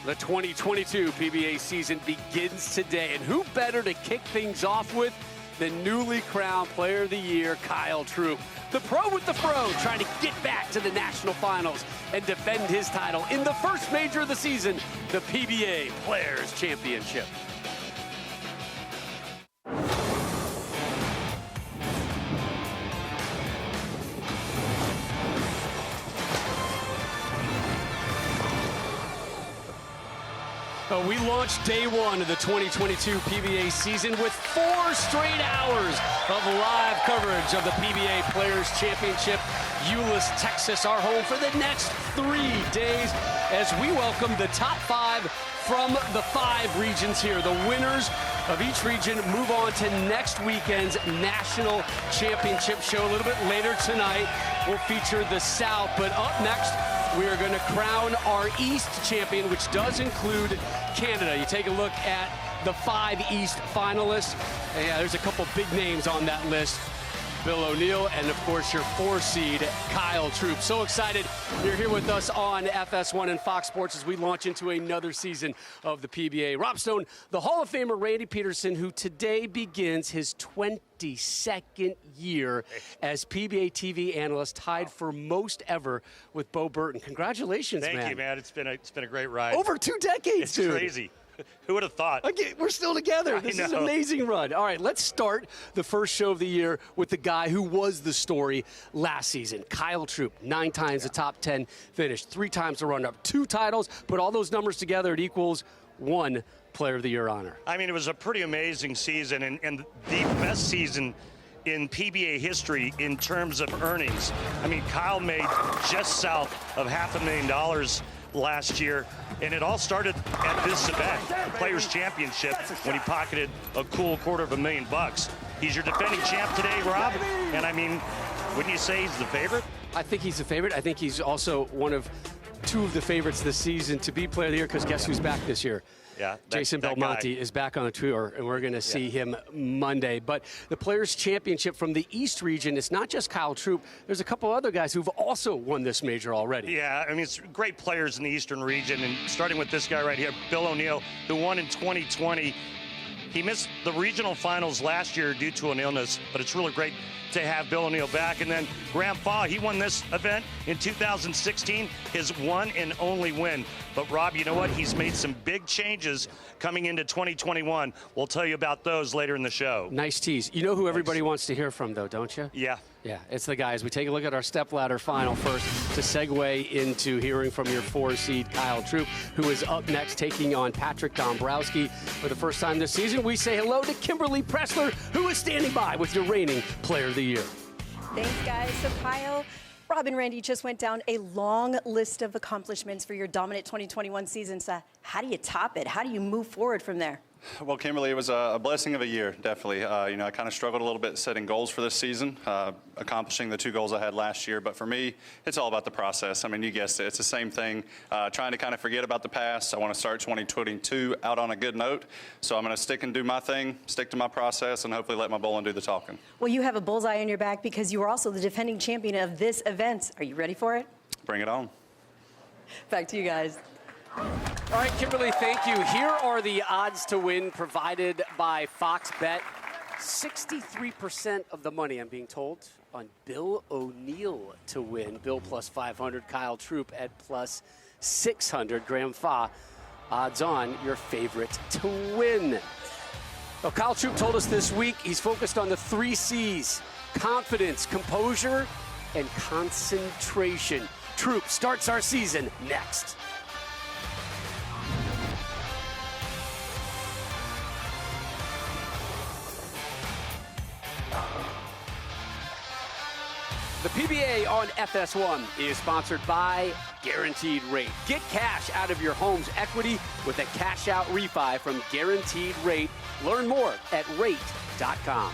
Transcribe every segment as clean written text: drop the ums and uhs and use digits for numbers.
The 2022 PBA season begins today, and who better to kick things off with than newly crowned Player of the Year, Kyle Troup. The pro with the fro, trying to get back to the national finals and defend his title in the first major of the season, the PBA Players Championship. We launched day one of the 2022 PBA season with 4 straight hours of live coverage of the PBA Players Championship. Euless, Texas, our home for the next 3 days as we welcome the top 5 from the 5 regions here. The winners of each region move on to next weekend's National Championship show. A little bit later tonight, we'll feature the South, but up next, we are going to crown our East champion, which does include Canada. You take a look at the 5 East finalists. Yeah, there's a couple big names on that list. Bill O'Neill, and of course your 4 seed, Kyle Troup. So excited you're here with us on FS1 and Fox Sports as we launch into another season of the PBA. Rob Stone, the Hall of Famer Randy Peterson, who today begins his 22nd year as PBA TV analyst, tied for most ever with Bo Burton. Congratulations, man. Thank you, man. It's been a great ride. Over 2 decades, dude. It's crazy. Who would have thought? Okay, we're still together. This is an amazing run. All right, let's start the first show of the year with the guy who was the story last season, Kyle Troup. 9 times the top 10 finish, 3 times the run-up, 2 titles. Put all those numbers together, it equals 1 Player of the Year honor. I mean, it was a pretty amazing season and the best season in PBA history in terms of earnings. I mean, Kyle made just south of $500,000 last year, and it all started at this event, the Players Championship, when he pocketed a cool $250,000. He's your defending champ today, Rob, and I mean, wouldn't you say he's the favorite? I think he's the favorite. I think he's also one of 2 of the favorites this season to be Player of the Year, because guess who's back this year? Yeah, Jason Belmonte is back on the tour, and we're going to see him Monday. But the Players' Championship from the East region, it's not just Kyle Troup. There's a couple other guys who've also won this major already. Yeah, I mean, it's great players in the Eastern region, and starting with this guy right here, Bill O'Neill, who won in 2020. He missed the regional finals last year due to an illness, but it's really great to have Bill O'Neill back. And then Fach, he won this event in 2016, his one and only win. But Rob, you know what? He's made some big changes coming into 2021. We'll tell you about those later in the show. Nice tease. You know who everybody wants to hear from, though, don't you? Yeah. Yeah, it's the guys. We take a look at our Stepladder final first to segue into hearing from your 4 seed, Kyle Troup, who is up next taking on Patrick Dombrowski for the first time this season. We say hello to Kimberly Pressler, who is standing by with your reigning Player of the Year. Thanks, guys. So, Kyle, Rob and Randy just went down a long list of accomplishments for your dominant 2021 season. So how do you top it? How do you move forward from there? Well, Kimberly, it was a blessing of a year, definitely. I kind of struggled a little bit setting goals for this season, accomplishing the 2 goals I had last year. But for me, it's all about the process. I mean, you guessed it. It's the same thing, trying to kind of forget about the past. I want to start 2022 out on a good note. So I'm going to stick and do my thing, stick to my process, and hopefully let my bowling do the talking. Well, you have a bullseye on your back because you are also the defending champion of this event. Are you ready for it? Bring it on. Back to you guys. All right, Kimberly, thank you. Here are the odds to win provided by Fox Bet. 63% of the money, I'm being told, on Bill O'Neill to win. Bill plus 500, Kyle Troup at plus 600. Graham Fach, odds on your favorite to win. Well, Kyle Troup told us this week he's focused on the 3 C's: confidence, composure, and concentration. Troup starts our season next. The PBA on FS1 is sponsored by Guaranteed Rate. Get cash out of your home's equity with a cash-out refi from Guaranteed Rate. Learn more at rate.com.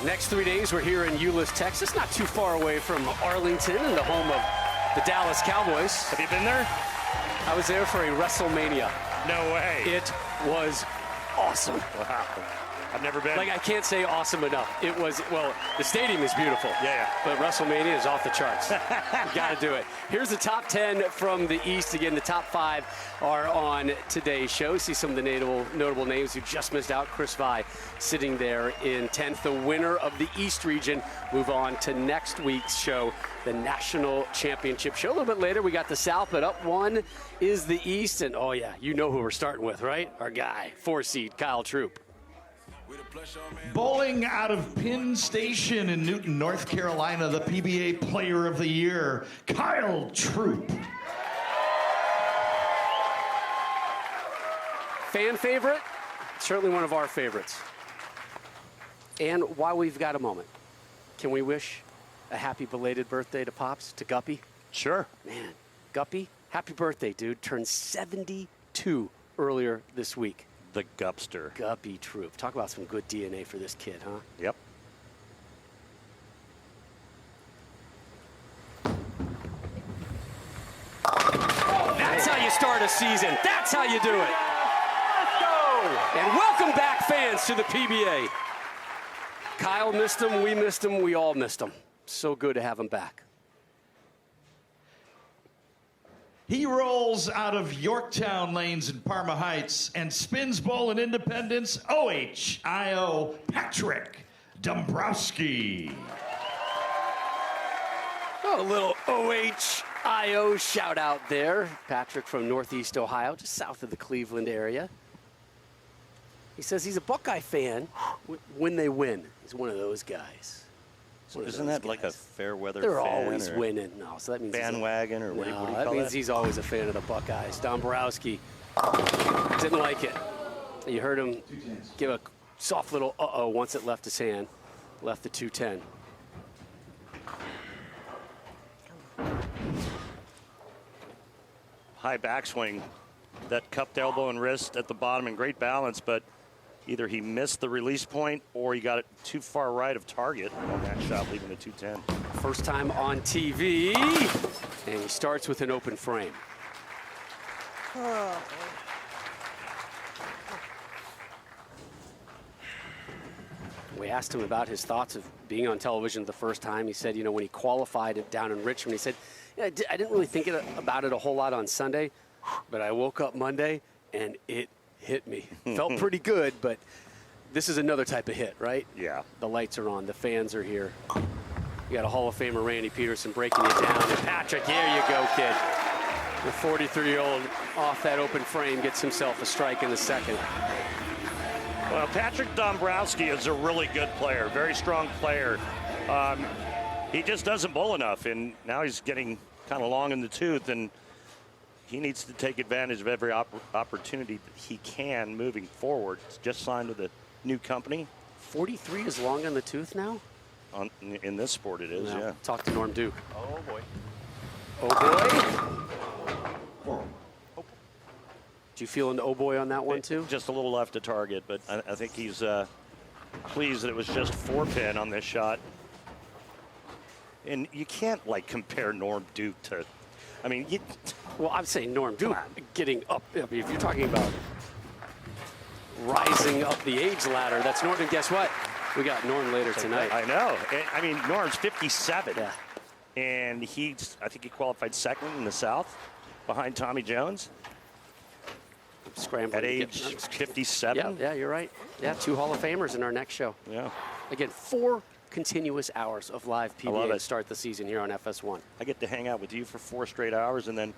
Next 3 days, we're here in Euless, Texas, not too far away from Arlington and the home of the Dallas Cowboys. Have you been there? I was there for a WrestleMania. No way. It was awesome. Wow. I've never been. Like, I can't say awesome enough. It was, well, the stadium is beautiful. Yeah. But WrestleMania is off the charts. You got to do it. Here's the top 10 from the East. Again, the top 5 are on today's show. See some of the notable names who just missed out. Chris Vi sitting there in 10th. The winner of the East region move on to next week's show, the National Championship show. A little bit later, we got the South, but up 1 is the East. And, oh, yeah, you know who we're starting with, right? Our guy, 4-seed Kyle Troup. Bowling out of Penn Station in Newton, North Carolina, the PBA Player of the Year, Kyle Troup. Fan favorite? Certainly one of our favorites. And while we've got a moment, can we wish a happy belated birthday to Pops, to Guppy? Sure. Man, Guppy, happy birthday, dude. Turned 72 earlier this week. The Gupster. Guppy Troup. Talk about some good DNA for this kid, huh? Yep. That's how you start a season. That's how you do it. Let's go. And welcome back, fans, to the PBA. Kyle missed him. We missed him. We all missed him. So good to have him back. He rolls out of Yorktown lanes in Parma Heights and spins bowl in Independence, OHIO, Patrick Dombrowski. Oh, a little OHIO shout out there. Patrick from Northeast Ohio, just south of the Cleveland area. He says he's a Buckeye fan when they win. He's one of those guys. Isn't that like a fair weather They're fan? always winning. No, so that means bandwagon, or what do you that call means that? he's always a fan of the Buckeyes. Dombrowski didn't like it. You heard him give a soft little uh-oh once it left his hand. Left the 210. High backswing. That cupped elbow and wrist at the bottom in great balance, but either he missed the release point or he got it too far right of target on that shot, leaving the 210. First time on TV, and he starts with an open frame. We asked him about his thoughts of being on television the first time. He said, you know, when he qualified it down in Richmond, he said, yeah, I didn't really think about it a whole lot on Sunday, but I woke up Monday and it hit me. Felt pretty good, but this is another type of hit, right? Yeah. The lights are on. The fans are here. You got a Hall of Famer, Randy Peterson, breaking you down. And Patrick, here you go, kid. The 43-year-old off that open frame gets himself a strike in the second. Well, Patrick Dombrowski is a really good player, very strong player. He just doesn't bowl enough, and now he's getting kind of long in the tooth, and he needs to take advantage of every opportunity that he can moving forward. He's just signed with a new company. 43 is long in the tooth now? In this sport, it is, Now, yeah. talk to Norm Duke. Oh, boy. Oh, boy. Do you feel an oh, boy on that one, too? Just a little left to target, but I think he's pleased that it was just 4-pin on this shot. And you can't, like, compare Norm Duke to, I mean, Well, I'm saying Norm Duke getting up. I mean, if you're talking about rising up the age ladder, that's Norm. And guess what? We got Norm later tonight. I know. I mean, Norm's 57. Yeah. And I think he qualified second in the South behind Tommy Jones Scrambling at to age get- 57. Yeah, you're right. Yeah, 2 Hall of Famers in our next show. Yeah. Again, 4 continuous hours of live I love PBA to it. start the season here on FS1. I get to hang out with you for 4 straight hours, and then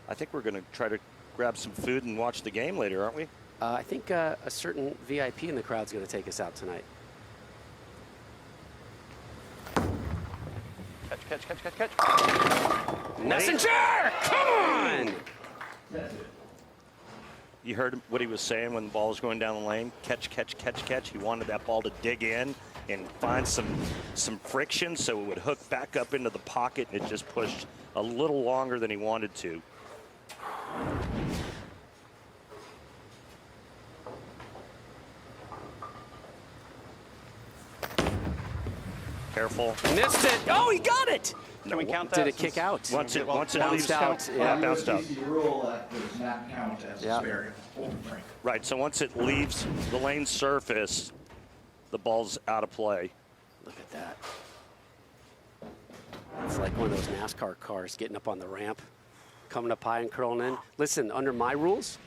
I think we're going to try to grab some food and watch the game later, aren't we? I think a certain VIP in the crowd's going to take us out tonight. Catch. Messenger! Come on! You heard what he was saying when the ball was going down the lane. Catch. He wanted that ball to dig in and find some friction so it would hook back up into the pocket, and it just pushed a little longer than he wanted to. Careful. Missed it. Oh, he got it. Can we count Did it kick out? Once it bounced leaves, out. Yeah. bounced out. The rule that does not count as a spare open frame. Right, so once it leaves the lane surface, the ball's out of play. Look at that. It's like one of those NASCAR cars getting up on the ramp, coming up high and curling in. Listen, under my rules,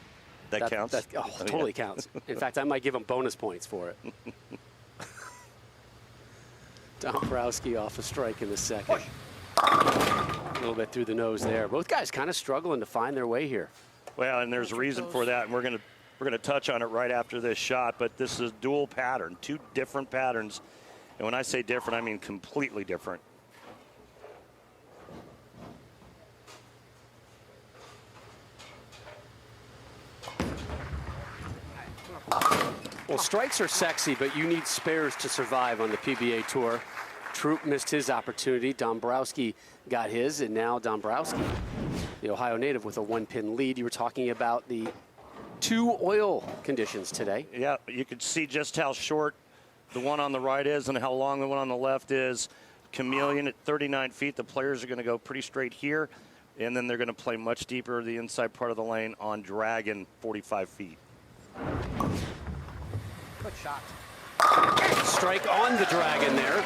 That counts? That totally counts. In fact, I might give him bonus points for it. Dombrowski off a strike in the second. A little bit through the nose there. Both guys kind of struggling to find their way here. Well, and there's a reason for that, and we're gonna touch on it right after this shot. But this is a dual pattern, two different patterns, and when I say different, I mean completely different. Well, strikes are sexy, but you need spares to survive on the PBA Tour. Troup missed his opportunity. Dombrowski got his, and now Dombrowski, the Ohio native, with a 1-pin lead. You were talking about the 2 oil conditions today. Yeah, you could see just how short the one on the right is and how long the one on the left is. Chameleon at 39 feet. The players are going to go pretty straight here, and then they're going to play much deeper the inside part of the lane on Dragon, 45 feet. Good shot. Strike on the Dragon there.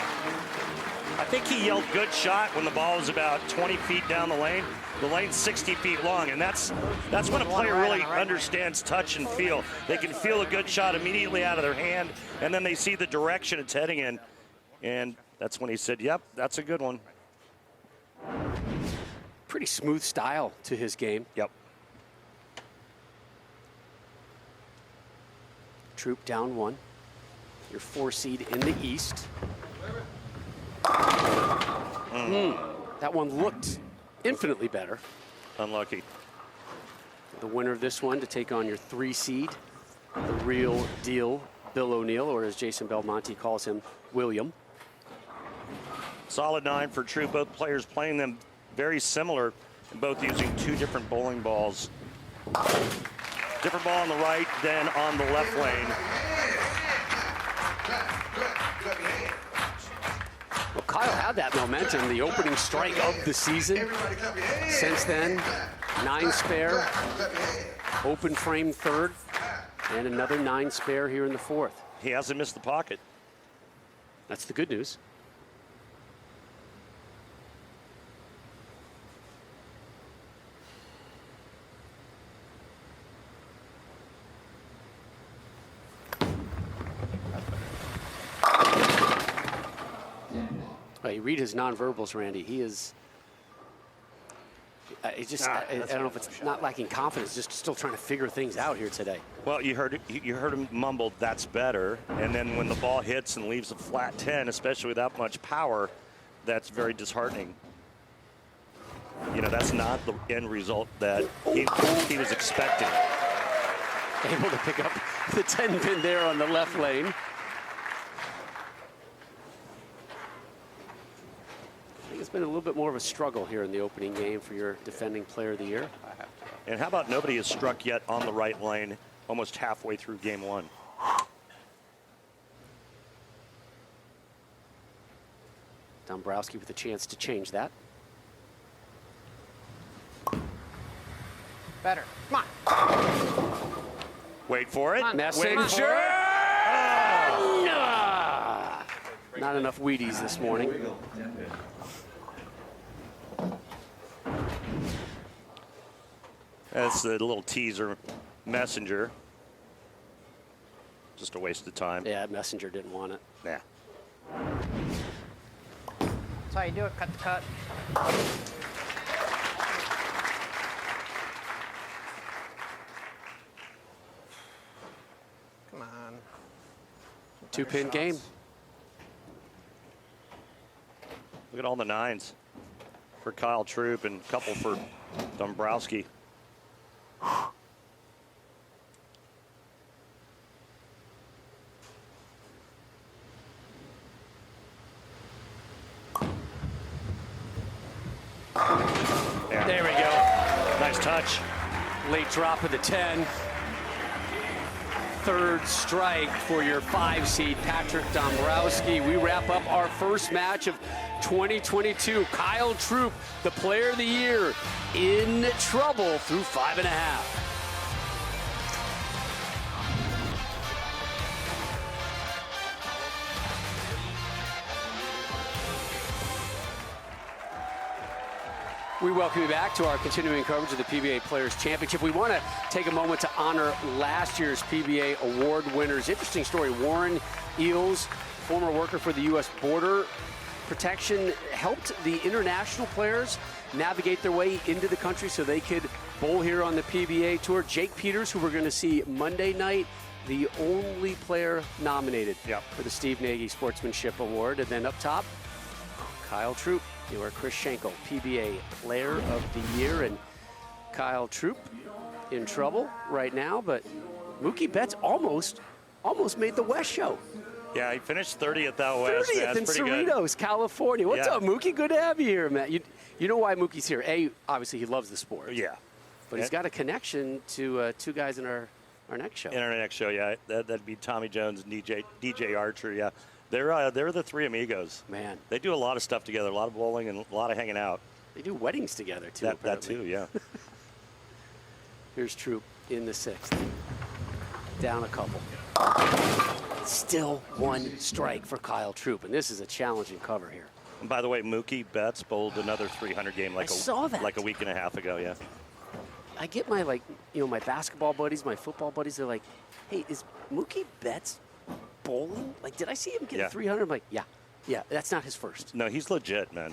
I think he yelled good shot when the ball was about 20 feet down the lane. The lane's 60 feet long, and that's when a player really understands touch and feel. They can feel a good shot immediately out of their hand, and then they see the direction it's heading in, and that's when he said, yep, that's a good one. Pretty smooth style to his game. Yep. Troup down 1. Your 4 seed in the East. That one looked infinitely better. Unlucky. The winner of this one to take on your 3 seed, the real deal, Bill O'Neill, or as Jason Belmonte calls him, William. Solid 9 for Troup. Both players playing them very similar, both using 2 different bowling balls. Different ball on the right than on the left lane. Well, Kyle had that momentum, the opening strike of the season. Since then, 9 spare, open frame 3rd, and another 9 spare here in the 4th. He hasn't missed the pocket. That's the good news. You read his nonverbals, Randy. He is. I don't know if it's not lacking confidence, just still trying to figure things out here today. Well, you heard him mumble, "That's better," and then when the ball hits and leaves a flat 10, especially with that much power, that's very disheartening. You know, that's not the end result that he was expecting. Able to pick up the 10-pin there on the left lane. It's been a little bit more of a struggle here in the opening game for your defending player of the year. And how about nobody has struck yet on the right lane almost halfway through game 1? Dombrowski with a chance to change that. Better. Come on. Wait for it. Messenger! Not enough Wheaties this morning. That's the little teaser. Messenger. Just a waste of time. Yeah, Messenger didn't want it. Yeah. That's how you do it. Cut the cut. Come on. 2-pin game. Look at all the 9s for Kyle Troup and a couple for Dombrowski. There we go. Nice touch. Late drop of the 10. 3rd strike for your 5 seed, Patrick Dombrowski. We wrap up our first match of 2022. Kyle Troup, the player of the year, in trouble through 5.5. We welcome you back to our continuing coverage of the PBA Players Championship. We want to take a moment to honor last year's PBA award winners. Interesting story. Warren Euless, former worker for the U.S. Border Protection, helped the international players navigate their way into the country so they could bowl here on the PBA Tour. Jake Peters, who we're going to see Monday night, the only player nominated for the Steve Nagy Sportsmanship Award. And then up top, Kyle Troup. You are Chris Schenkel, PBA Player of the Year, and Kyle Troup in trouble right now, but Mookie Betts almost made the West Show. Yeah, he finished 30th out West. 30th That's in pretty Cerritos, California. What's Yeah. up, Mookie? Good to have you here, man. You know why Mookie's here? A, obviously he loves the sport. good. Yeah. But he's got a connection to two guys in our next show. In our next show, yeah. That'd be Tommy Jones and DJ Archer, yeah. They're the three amigos. Man. They do a lot of stuff together, a lot of bowling and a lot of hanging out. They do weddings together, too. That apparently. too, yeah. Here's Troup in the 6th. Down a couple. Still one strike for Kyle Troup, and this is a challenging cover here. And by the way, Mookie Betts bowled another 300 game I saw that. like a week and a half ago, yeah. I get my, my basketball buddies, my football buddies, they're like, hey, is Mookie Betts bowling? Like, did I see him get 300? I'm like, yeah, that's not his first. No, he's legit, man.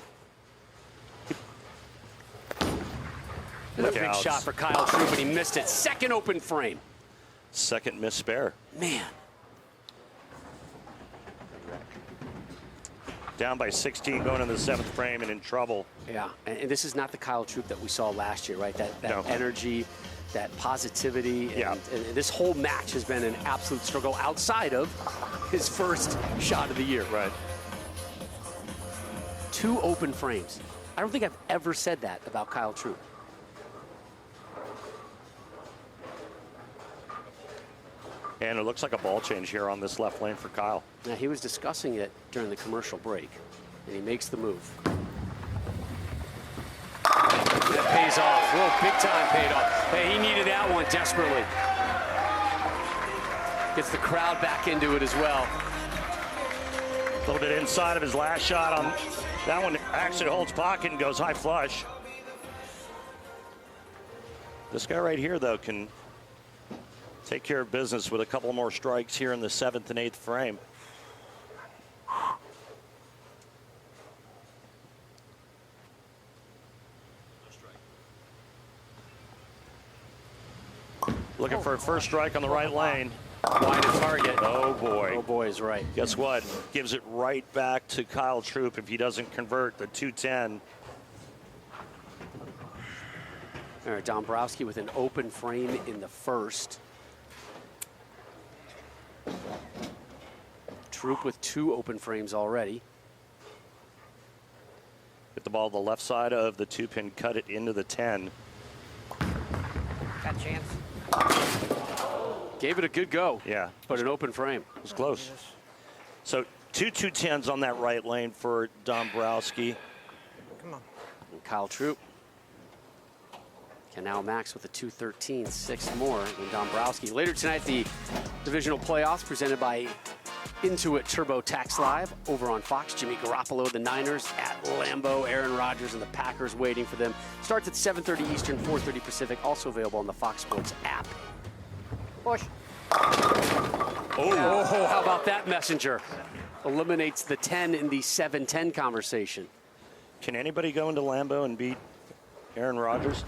Another big shot for Kyle Troup, and he missed it. Second open frame. Second missed spare. Man. Down by 16 going in the 7th frame and in trouble. Yeah, and this is not the Kyle Troup that we saw last year, right? That No. energy, that positivity, Yeah. and this whole match has been an absolute struggle outside of his first shot of the year. Right. 2 open frames. I don't think I've ever said that about Kyle Troup. And it looks like a ball change here on this left lane for Kyle. Now, he was discussing it during the commercial break, and he makes the move. That pays off. Whoa, big time paid off. Hey, he needed that one desperately. Gets the crowd back into it as well. A little bit inside of his last shot on that one. Actually holds pocket and goes high flush. This guy right here, though, can take care of business with a couple more strikes here in the 7th and 8th frame. Looking for a first strike on the right lane. Wide of target. Oh, boy. Oh, boy is right. Guess what? Gives it right back to Kyle Troup if he doesn't convert the 210. All right, Dombrowski with an open frame in the 1st. Troup with 2 open frames already. Get the ball to the left side of the 2-pin, cut it into the 10. Got a chance. Gave it a good go. Yeah. But an open frame. It was close. So 2 210s on that right lane for Dombrowski. Come on. And Kyle Troup can now max with a 213, 6 more than Dombrowski. Later tonight, the divisional playoffs presented by Intuit TurboTax Live over on Fox. Jimmy Garoppolo, the Niners at Lambeau. Aaron Rodgers and the Packers waiting for them. Starts at 7:30 Eastern, 4:30 Pacific. Also available on the Fox Sports app. Push. Oh, how about that messenger? Eliminates the 10 in the 7-10 conversation. Can anybody go into Lambeau and beat Aaron Rodgers?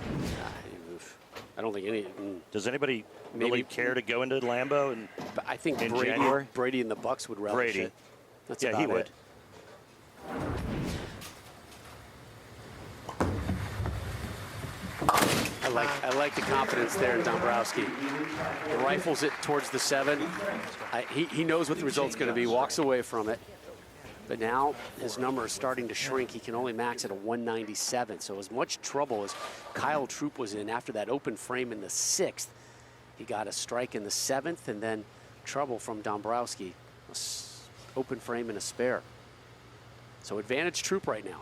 I don't think any. Does anybody really Maybe. care to go into Lambeau? And But I think In January? Brady and the Bucks would relish Brady. it. That's yeah, about he would. it. I like the confidence there in Dombrowski. He rifles it towards the 7. He knows what the result's going to be, walks away from it. But now his number is starting to shrink. He can only max at a 197. So as much trouble as Kyle Troup was in after that open frame in the 6th, he got a strike in the 7th and then trouble from Dombrowski. Open frame and a spare. So advantage Troup right now.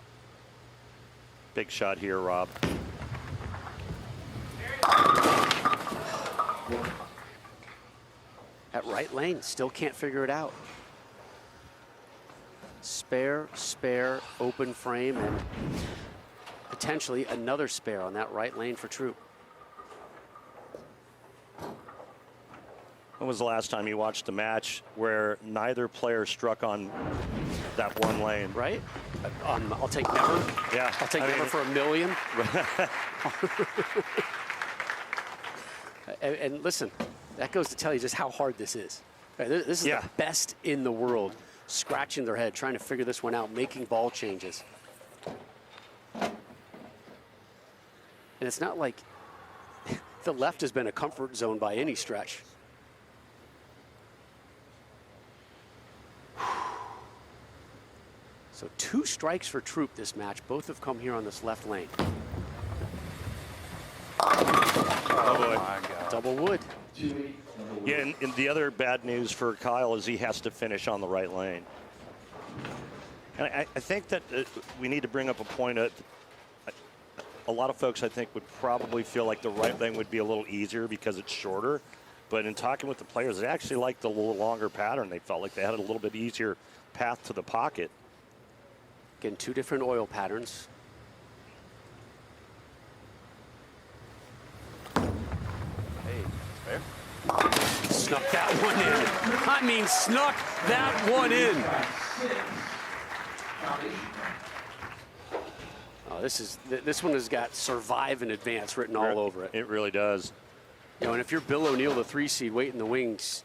Big shot here, Rob. At right lane, still can't figure it out. Spare, open frame, and potentially another spare on that right lane for Troup. When was the last time you watched a match where neither player struck on that one lane? Right? I'll take never. Yeah. I'll take never for $1 million. and listen, that goes to tell you just how hard this is. Right, this is the best in the world, scratching their head, trying to figure this one out, making ball changes. And it's not like the left has been a comfort zone by any stretch. So 2 strikes for Troup this match. Both have come here on this left lane. Oh boy. Double wood. Yeah, and the other bad news for Kyle is he has to finish on the right lane. And I think that we need to bring up a point that a lot of folks, I think, would probably feel like the right lane would be a little easier because it's shorter. But in talking with the players, they actually liked the little longer pattern. They felt like they had a little bit easier path to the pocket. Again, 2 different oil patterns. Hey, fair. Snuck that one in. I mean, snuck that one in. Oh, this one has got survive in advance written all over it. It really does. You know, and if you're Bill O'Neill, the 3 seed, waiting in the wings,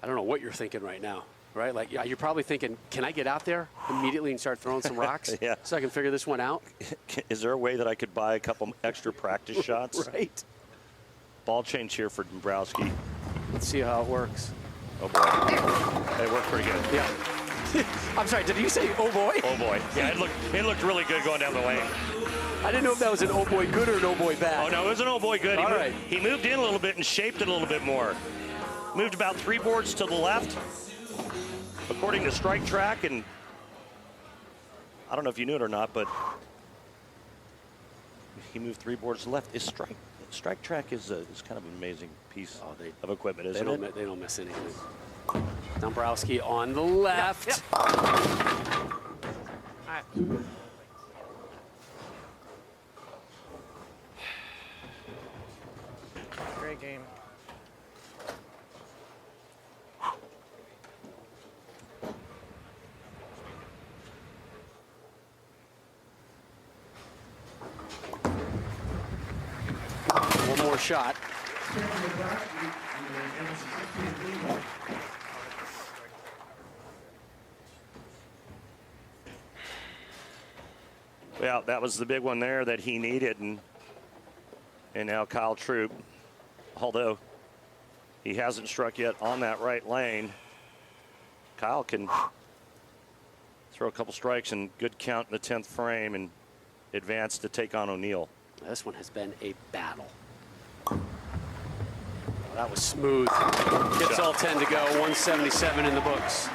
I don't know what you're thinking right now. Right? Like, yeah, you're probably thinking, can I get out there immediately and start throwing some rocks Yeah. so I can figure this one out? Is there a way that I could buy a couple extra practice shots? Right. Ball change here for Dombrowski. Let's see how it works. Oh, boy. It worked pretty good. Yeah. I'm sorry, did you say, oh, boy? Oh, boy. Yeah, it looked really good going down the lane. I didn't know if that was an oh, boy good or an oh, boy bad. Oh, no, it was an oh, boy good. All right. He moved in a little bit and shaped it a little bit more. Moved about 3 boards to the left, according to Strike Track, and I don't know if you knew it or not, but he moved 3 boards to the left. Strike Track is kind of an amazing piece of equipment, isn't it? They don't miss anything. Dombrowski on the left. Yep. All right. Great game. One more shot. Well, that was the big one there that he needed, and now Kyle Troup, although he hasn't struck yet on that right lane, Kyle can throw a couple strikes and good count in the 10th frame and advance to take on O'Neill. This one has been a battle. Oh, that was smooth. Gets all 10 to go. 177 in the books.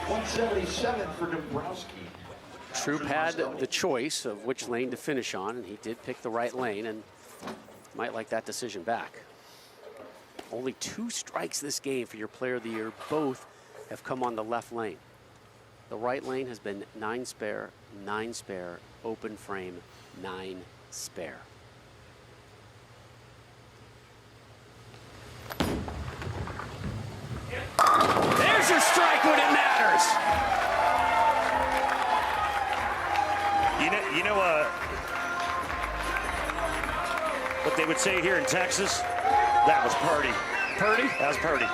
177 for Dombrowski. Troup had the choice of which lane to finish on, and he did pick the right lane, and might like that decision back. Only 2 strikes this game for your player of the year. Both have come on the left lane. The right lane has been 9 spare, 9 spare, open frame, 9 spare. There's your strike when it matters. You know what they would say here in Texas? That was Purdy. Purdy? That was Purdy.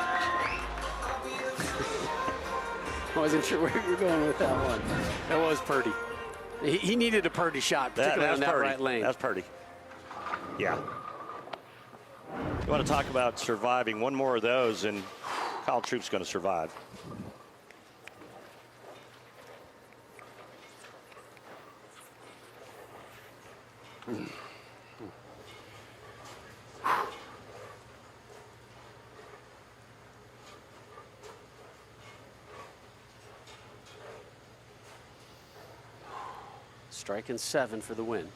I wasn't sure where you were going with that one. That was Purdy. He needed a Purdy shot, particularly on that Purdy. right lane. That's Purdy. Yeah. You want to talk about surviving? One more of those, and Kyle Troup's going to survive. Striking 7 for the win.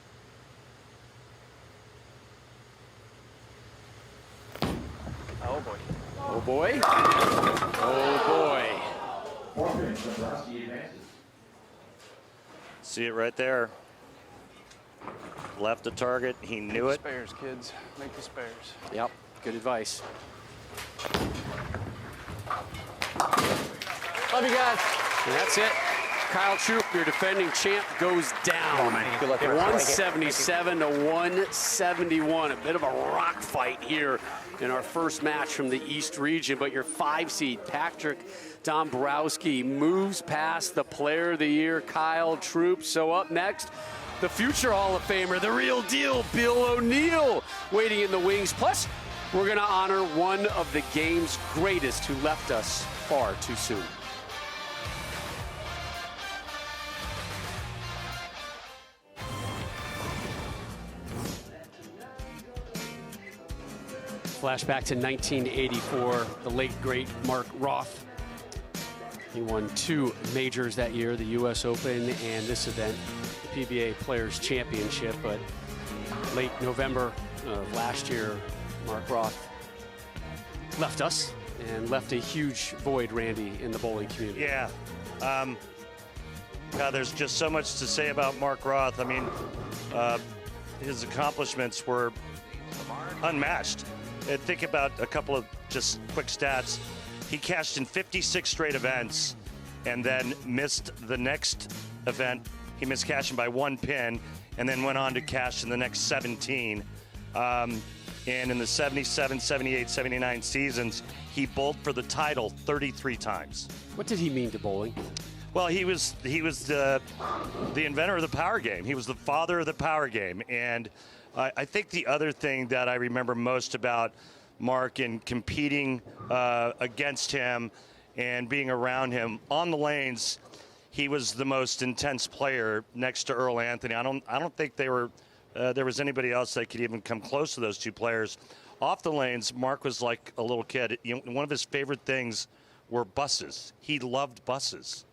Oh boy. Oh boy. Oh boy. Dombrowski advances. See it right there. Left the target. He knew it. Spares, kids. Make the spares. Yep, good advice. Love you guys. And that's it. Kyle Troup, your defending champ, goes down. Good luck. 177 to 171. A bit of a rock fight here in our first match from the East region. But your 5 seed, Patrick Dombrowski, moves past the Player of the Year, Kyle Troup. So up next, the future Hall of Famer, the real deal, Bill O'Neill, waiting in the wings. Plus, we're going to honor one of the game's greatest who left us far too soon. Flashback to 1984, the late, great Mark Roth. He won 2 majors that year, the U.S. Open and this event, the PBA Players Championship. But late November of last year, Mark Roth left us and left a huge void, Randy, in the bowling community. Yeah. God, there's just so much to say about Mark Roth. I mean, his accomplishments were unmatched. Think about a couple of just quick stats. He cashed in 56 straight events and then missed the next event. He missed cashing by 1 pin and then went on to cash in the next 17. And in the 77, 78, 79 seasons, he bowled for the title 33 times. What did he mean to bowling? Well, he was the inventor of the power game. He was the father of the power game. And I think the other thing that I remember most about Mark and competing against him and being around him on the lanes, he was the most intense player next to Earl Anthony. I don't think there was anybody else that could even come close to those 2 players. Off the lanes, Mark was like a little kid. You know, one of his favorite things were buses. He loved buses.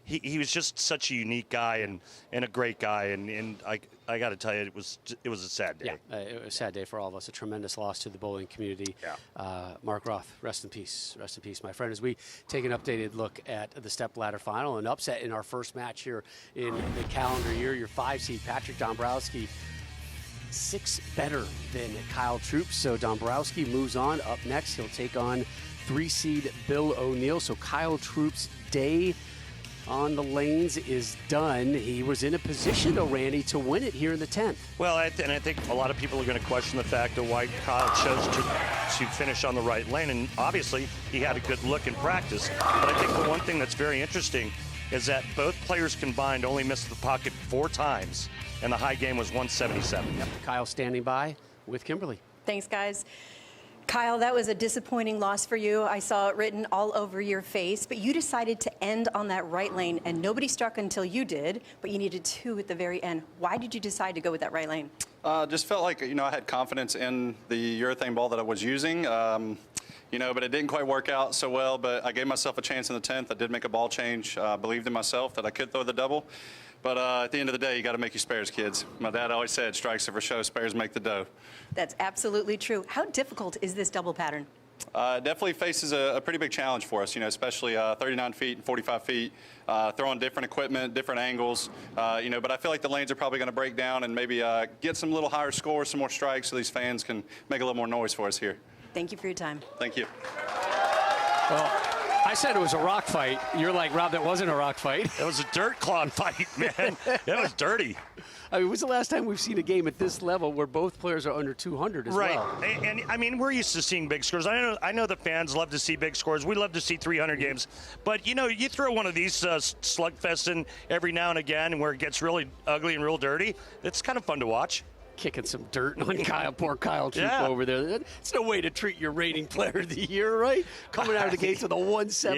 He was just such a unique guy and a great guy, and I got to tell you, it was a sad day. Yeah, it was a sad day for all of us. A tremendous loss to the bowling community. Yeah. Mark Roth, rest in peace, my friend. As we take an updated look at the Stepladder final, an upset in our first match here in the calendar year. Your 5 seed, Patrick Dombrowski, 6 better than Kyle Troup. So Dombrowski moves on. Up next, he'll take on 3 seed Bill O'Neill. So Kyle Troup's day on the lanes is done. He was in a position, though, Randy, to win it here in the 10th. Well, and I think a lot of people are going to question the fact of why Kyle chose to finish on the right lane. And obviously, he had a good look in practice. But I think the one thing that's very interesting is that both players combined only missed the pocket 4 times, and the high game was 177. Yep. Kyle standing by with Kimberly. Thanks, guys. Kyle, that was a disappointing loss for you. I saw it written all over your face, but you decided to end on that right lane, and nobody struck until you did, but you needed 2 at the very end. Why did you decide to go with that right lane? Just felt like, I had confidence in the urethane ball that I was using, but it didn't quite work out so well. But I gave myself a chance in the 10th. I did make a ball change, believed in myself that I could throw the double. But at the end of the day, you got to make your spares, kids. My dad always said, strikes are for show, spares make the dough. That's absolutely true. How difficult is this double pattern? Definitely faces a pretty big challenge for us, especially 39 feet and 45 feet, throwing different equipment, different angles, but I feel like the lanes are probably going to break down and maybe get some little higher scores, some more strikes, so these fans can make a little more noise for us here. Thank you for your time. Thank you. Well, I said it was a rock fight. You're like, Rob, that wasn't a rock fight. It was a dirt clod fight, man. It was dirty. I mean, when's the last time we've seen a game at this level where both players are under 200 as well? Right. And I mean, we're used to seeing big scores. I know the fans love to see big scores. We love to see 300 games. But, you throw one of these slugfests in every now and again where it gets really ugly and real dirty. It's kind of fun to watch. Kicking some dirt on poor Kyle Troup over there. It's no way to treat your reigning player of the year, right? Coming out of the gates with a 171.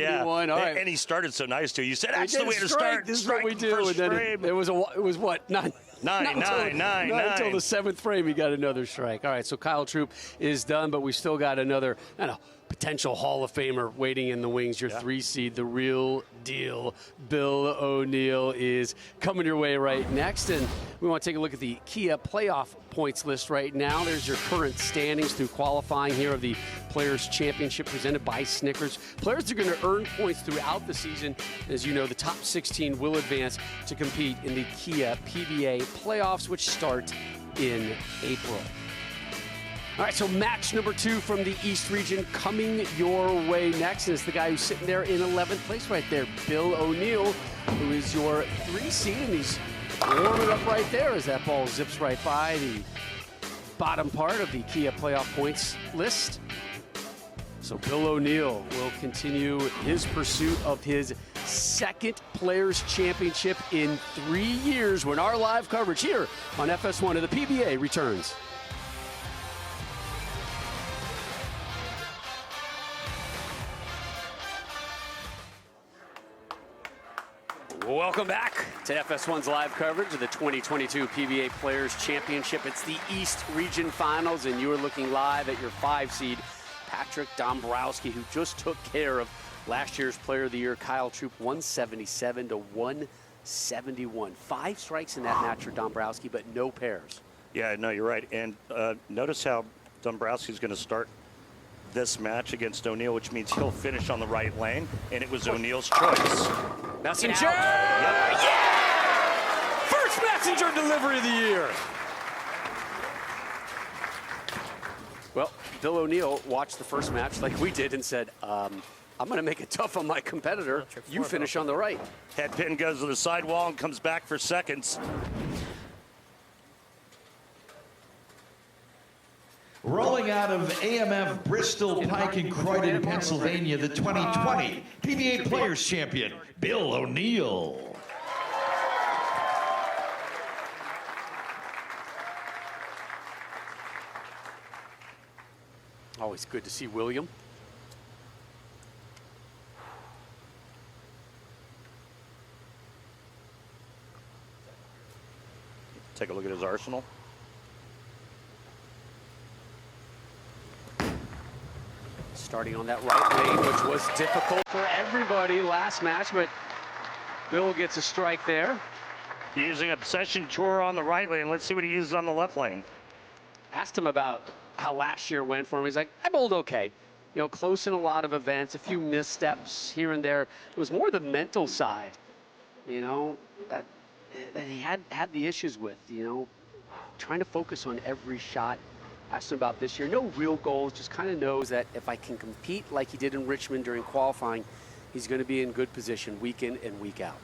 Yeah. All right. And he started so nice, too. You said, that's the way to start. This is what we do. And then it was what? Not until the 7th frame, he got another strike. All right, so Kyle Troup is done, but we still got another potential Hall of Famer waiting in the wings. Your 3 seed, the real deal, Bill O'Neill, is coming your way right next. And we want to take a look at the Kia playoff points list right now. There's your current standings through qualifying here of the Players Championship presented by Snickers. Players are going to earn points throughout the season. As you know, the top 16 will advance to compete in the Kia PBA playoffs, which start in April. All right, so match number 2 from the East region coming your way next. And it's the guy who's sitting there in 11th place right there, Bill O'Neill, who is your 3 seed, and he's warming up right there as that ball zips right by the bottom part of the Kia playoff points list. So Bill O'Neill will continue his pursuit of his 2nd Players Championship in 3 years when our live coverage here on FS1 of the PBA returns. Welcome back to FS1's live coverage of the 2022 PBA Players Championship. It's the East Region Finals, and you are looking live at your 5 seed, Patrick Dombrowski, who just took care of last year's Player of the Year, Kyle Troup, 177 to 171. 5 strikes in that match for Dombrowski, but no pairs. Yeah, no, you're right. And notice how Dombrowski's going to start this match against O'Neill, which means he'll finish on the right lane, and it was O'Neill's choice. Messenger! Yep. Yeah! First messenger delivery of the year. Well, Bill O'Neill watched the first match like we did and said, I'm going to make it tough on my competitor. You finish on the right. Head pin goes to the sidewall and comes back for seconds. Rolling out of AMF Bristol, Pike, and Croydon, Pennsylvania, the 2020 PBA Players Champion, Bill O'Neill. Always good to see William. Take a look at his arsenal. Starting on that right lane, which was difficult for everybody last match, but Bill gets a strike there. Using Obsession Tour on the right lane. Let's see what he uses on the left lane. Asked him about how last year went for him. He's like, I bowled okay. You know, close in a lot of events, a few missteps here and there. It was more the mental side, you know, that he had the issues with, you know, trying to focus on every shot. Asked him about this year. No real goals, just kind of knows that if I can compete like he did in Richmond during qualifying, he's going to be in good position week in and week out.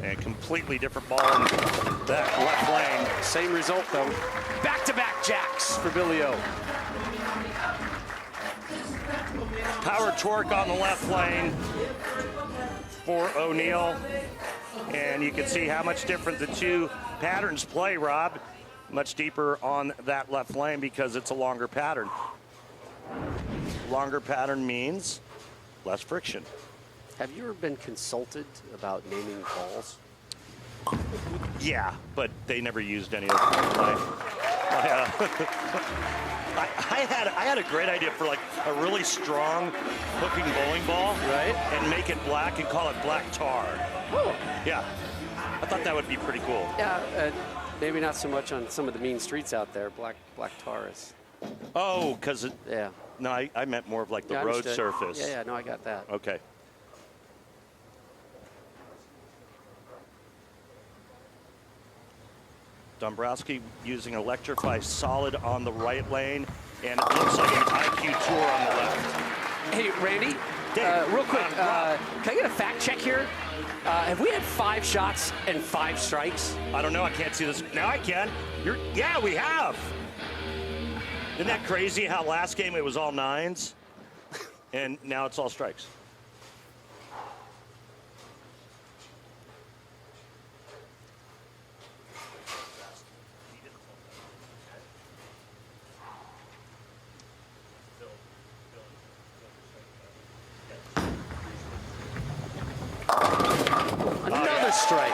And completely different ball in that left lane. Same result, though. Back-to-back jacks for Billy O. Power torque on the left lane for O'Neill. And you can see how much different the 2 patterns play, Rob. Much deeper on that left lane because it's a longer pattern. Longer pattern means less friction. Have you ever been consulted about naming balls? Yeah, but they never used any of them. I had a great idea for like a really strong hooking bowling ball, right? And make it black and call it black tar. Oh. Yeah, I thought that would be pretty cool. Yeah, maybe not so much on some of the mean streets out there. Black tar is. Oh, because it. Yeah. No, I meant more of like the Yeah, road understood. surface. Yeah, no, I got that. Okay. Dombrowski using Electrify Solid on the right lane, and it looks like an IQ Tour on the left. Hey, Randy, real quick, can I get a fact check here? Have we had 5 shots and 5 strikes? I don't know. I can't see this. Now I can. Yeah, we have. Isn't that crazy how last game it was all 9s, and now it's all strikes? Another strike.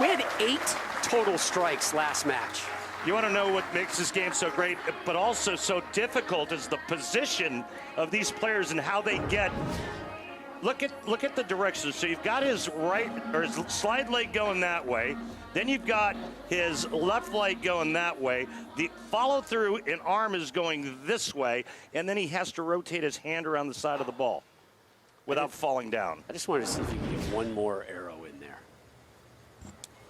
We had 8 total strikes last match. You want to know what makes this game so great, but also so difficult, is the position of these players and how they get look at the direction. So you've got his right or his slide leg going that way. Then you've got his left leg going that way. The follow through and arm is going this way, and then he has to rotate his hand around the side of the ball without falling down. I just wanted to see if you could get one more arrow in there.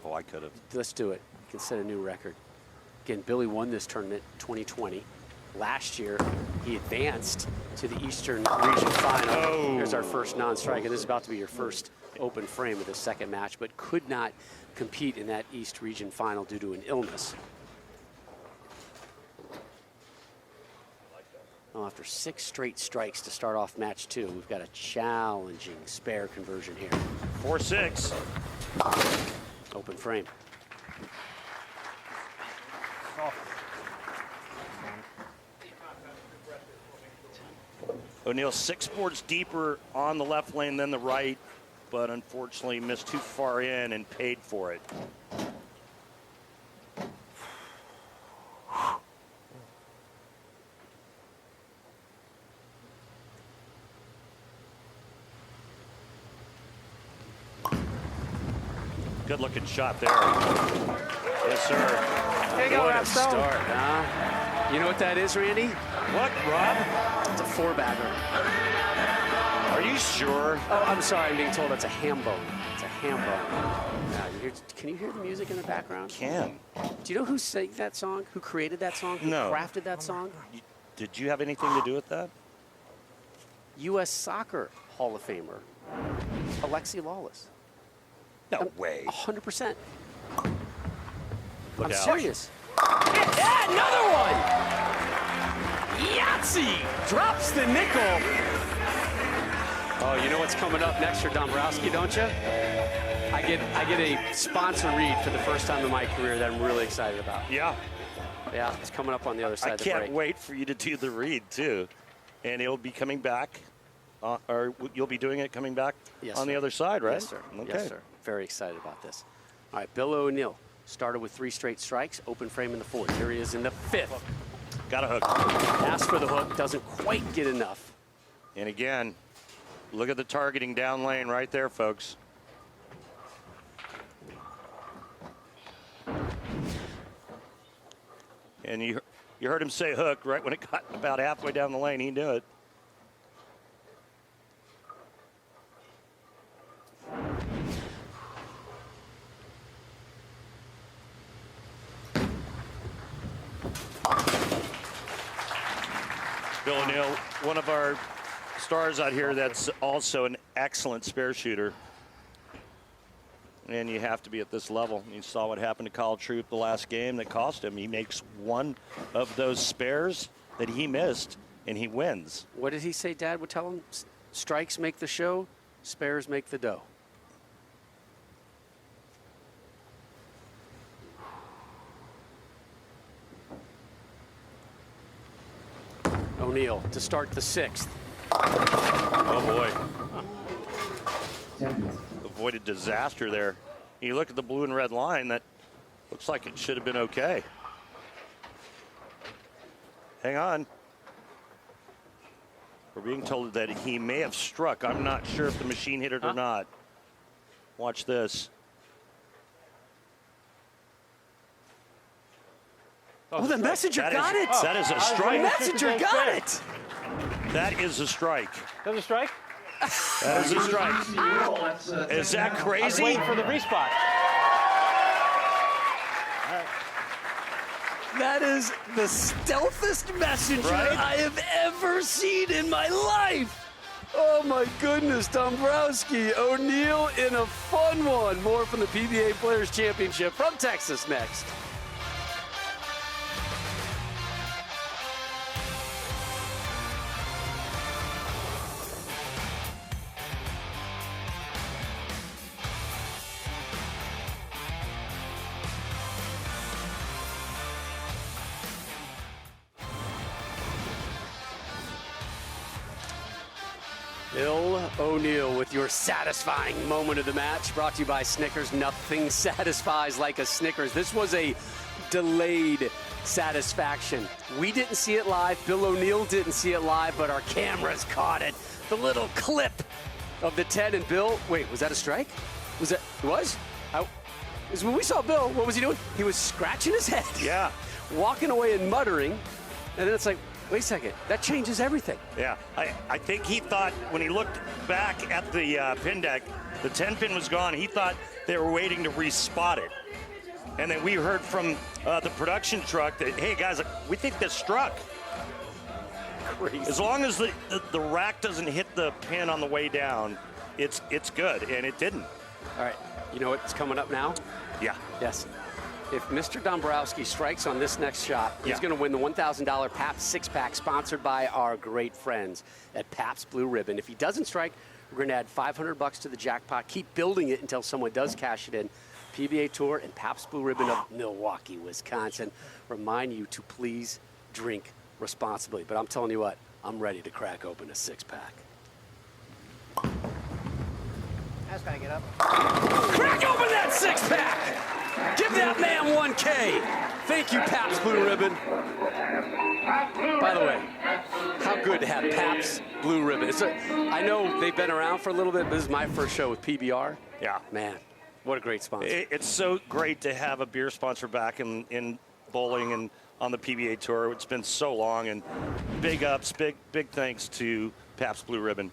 Oh, I could have. Let's do it. You can set a new record. Again, Billy won this tournament 2020. Last year, he advanced to the Eastern Region Final. Oh. Here's our first non-strike, and this is about to be your first open frame of the second match, but could not compete in that East Region Final due to an illness. Well, after 6 straight strikes to start off match 2, we've got a challenging spare conversion here. 4-6. Open frame. O'Neill 6 boards deeper on the left lane than the right, but unfortunately missed too far in and paid for it. Good looking shot there. Yes, sir. There you go, What a Rob Stone. start, huh? You know what that is, Randy? What, Rob? It's a 4-bagger. Are you sure? Oh, I'm sorry, I'm being told it's a ham bone. It's a ham bone. Can you hear the music in the background? Can. Do you know who sang that song? Who created that song? Who No. crafted that song? Did you have anything to do with that? U.S. Soccer Hall of Famer, Alexi Lawless. No way. 100%. Look I'm out. serious. Yeah, another one! Yahtzee drops the nickel. Oh, you know what's coming up next for Dombrowski, don't you? I get a sponsor read for the first time in my career that I'm really excited about. Yeah. Yeah, it's coming up on the other side I of the break. can't wait for you to do the read, too. And it'll be coming back, or you'll be doing it coming back Yes, on the sir. other side, right? Yes, sir. Okay. Yes, sir. Very excited about this. All right, Bill O'Neill started with 3 straight strikes, open frame in the 4th. Here he is in the 5th. Got a hook. Asks for the hook, doesn't quite get enough. And again, look at the targeting down lane right there, folks. And you heard him say hook right when it got about halfway down the lane. He knew it. Bill O'Neill, one of our stars out here that's also an excellent spare shooter. And you have to be at this level. You saw what happened to Kyle Troup the last game that cost him. He makes one of those spares that he missed, and he wins. What did he say Dad would tell him? Strikes make the show, spares make the dough. O'Neill to start the 6th. Oh, boy. Avoided disaster there. You look at the blue and red line, that looks like it should have been okay. Hang on. We're being told that he may have struck. I'm not sure if the machine hit it or not. Watch this. Oh, the messenger That got is- it! That is a The strike. messenger got it! That is a strike. There's a strike. That is a strike. Is that I was crazy? waiting for the respot. That is the stealthest messenger Right? I have ever seen in my life. Oh my goodness, Dombrowski. O'Neill in a fun one. More from the PBA Players Championship from Texas next. Bill O'Neill with your satisfying moment of the match, brought to you by Snickers. Nothing satisfies like a Snickers. This was a delayed satisfaction. We didn't see it live. Bill O'Neill didn't see it live, but our cameras caught it. The little clip of the 10, and Bill, wait, was that a strike? Was that, it was? Is when we saw Bill, what was he doing? He was scratching his head. Yeah. Walking away and muttering, and then it's like, wait a second, that changes everything. Yeah, I think he thought when he looked back at the pin deck, the 10 pin was gone. He thought they were waiting to respot it. And then we heard from the production truck that, hey guys, we think this struck. Crazy. As long as the rack doesn't hit the pin on the way down, it's good, and it didn't. All right, you know what's coming up now? Yeah. Yes. If Mr. Dombrowski strikes on this next shot, he's going to win the $1,000 Pabst six-pack sponsored by our great friends at Pabst Blue Ribbon. If he doesn't strike, we're going to add $500 to the jackpot. Keep building it until someone does cash it in. PBA Tour and Pabst Blue Ribbon of Milwaukee, Wisconsin remind you to please drink responsibly. But I'm telling you what, I'm ready to crack open a six-pack. That's gotta get up. Crack open that six-pack! Give that man 1K. Thank you, Pabst Blue Ribbon. By the way, how good to have Pabst Blue Ribbon. I know they've been around for a little bit, but this is my first show with PBR. Yeah. Man, what a great sponsor. It's so great to have a beer sponsor back in bowling and on the PBA Tour. It's been so long, and big ups, big thanks to Pabst Blue Ribbon.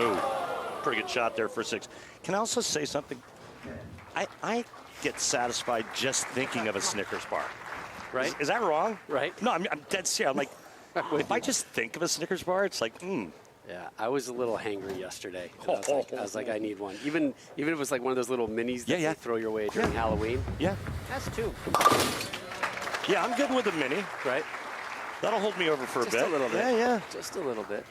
Oh, pretty good shot there for 6. Can I also say something? I get satisfied just thinking of a Snickers bar. Right? Is that wrong? Right. No, I'm dead serious. I'm like, if I just think of a Snickers bar, it's like, Yeah, I was a little hangry yesterday. I was like, I need one. Even if it was like one of those little minis that they throw your way during Halloween. Yeah. That's 2. Yeah, I'm good with a mini. Right? That'll hold me over for Just a bit. a little bit. Yeah. Just a little bit.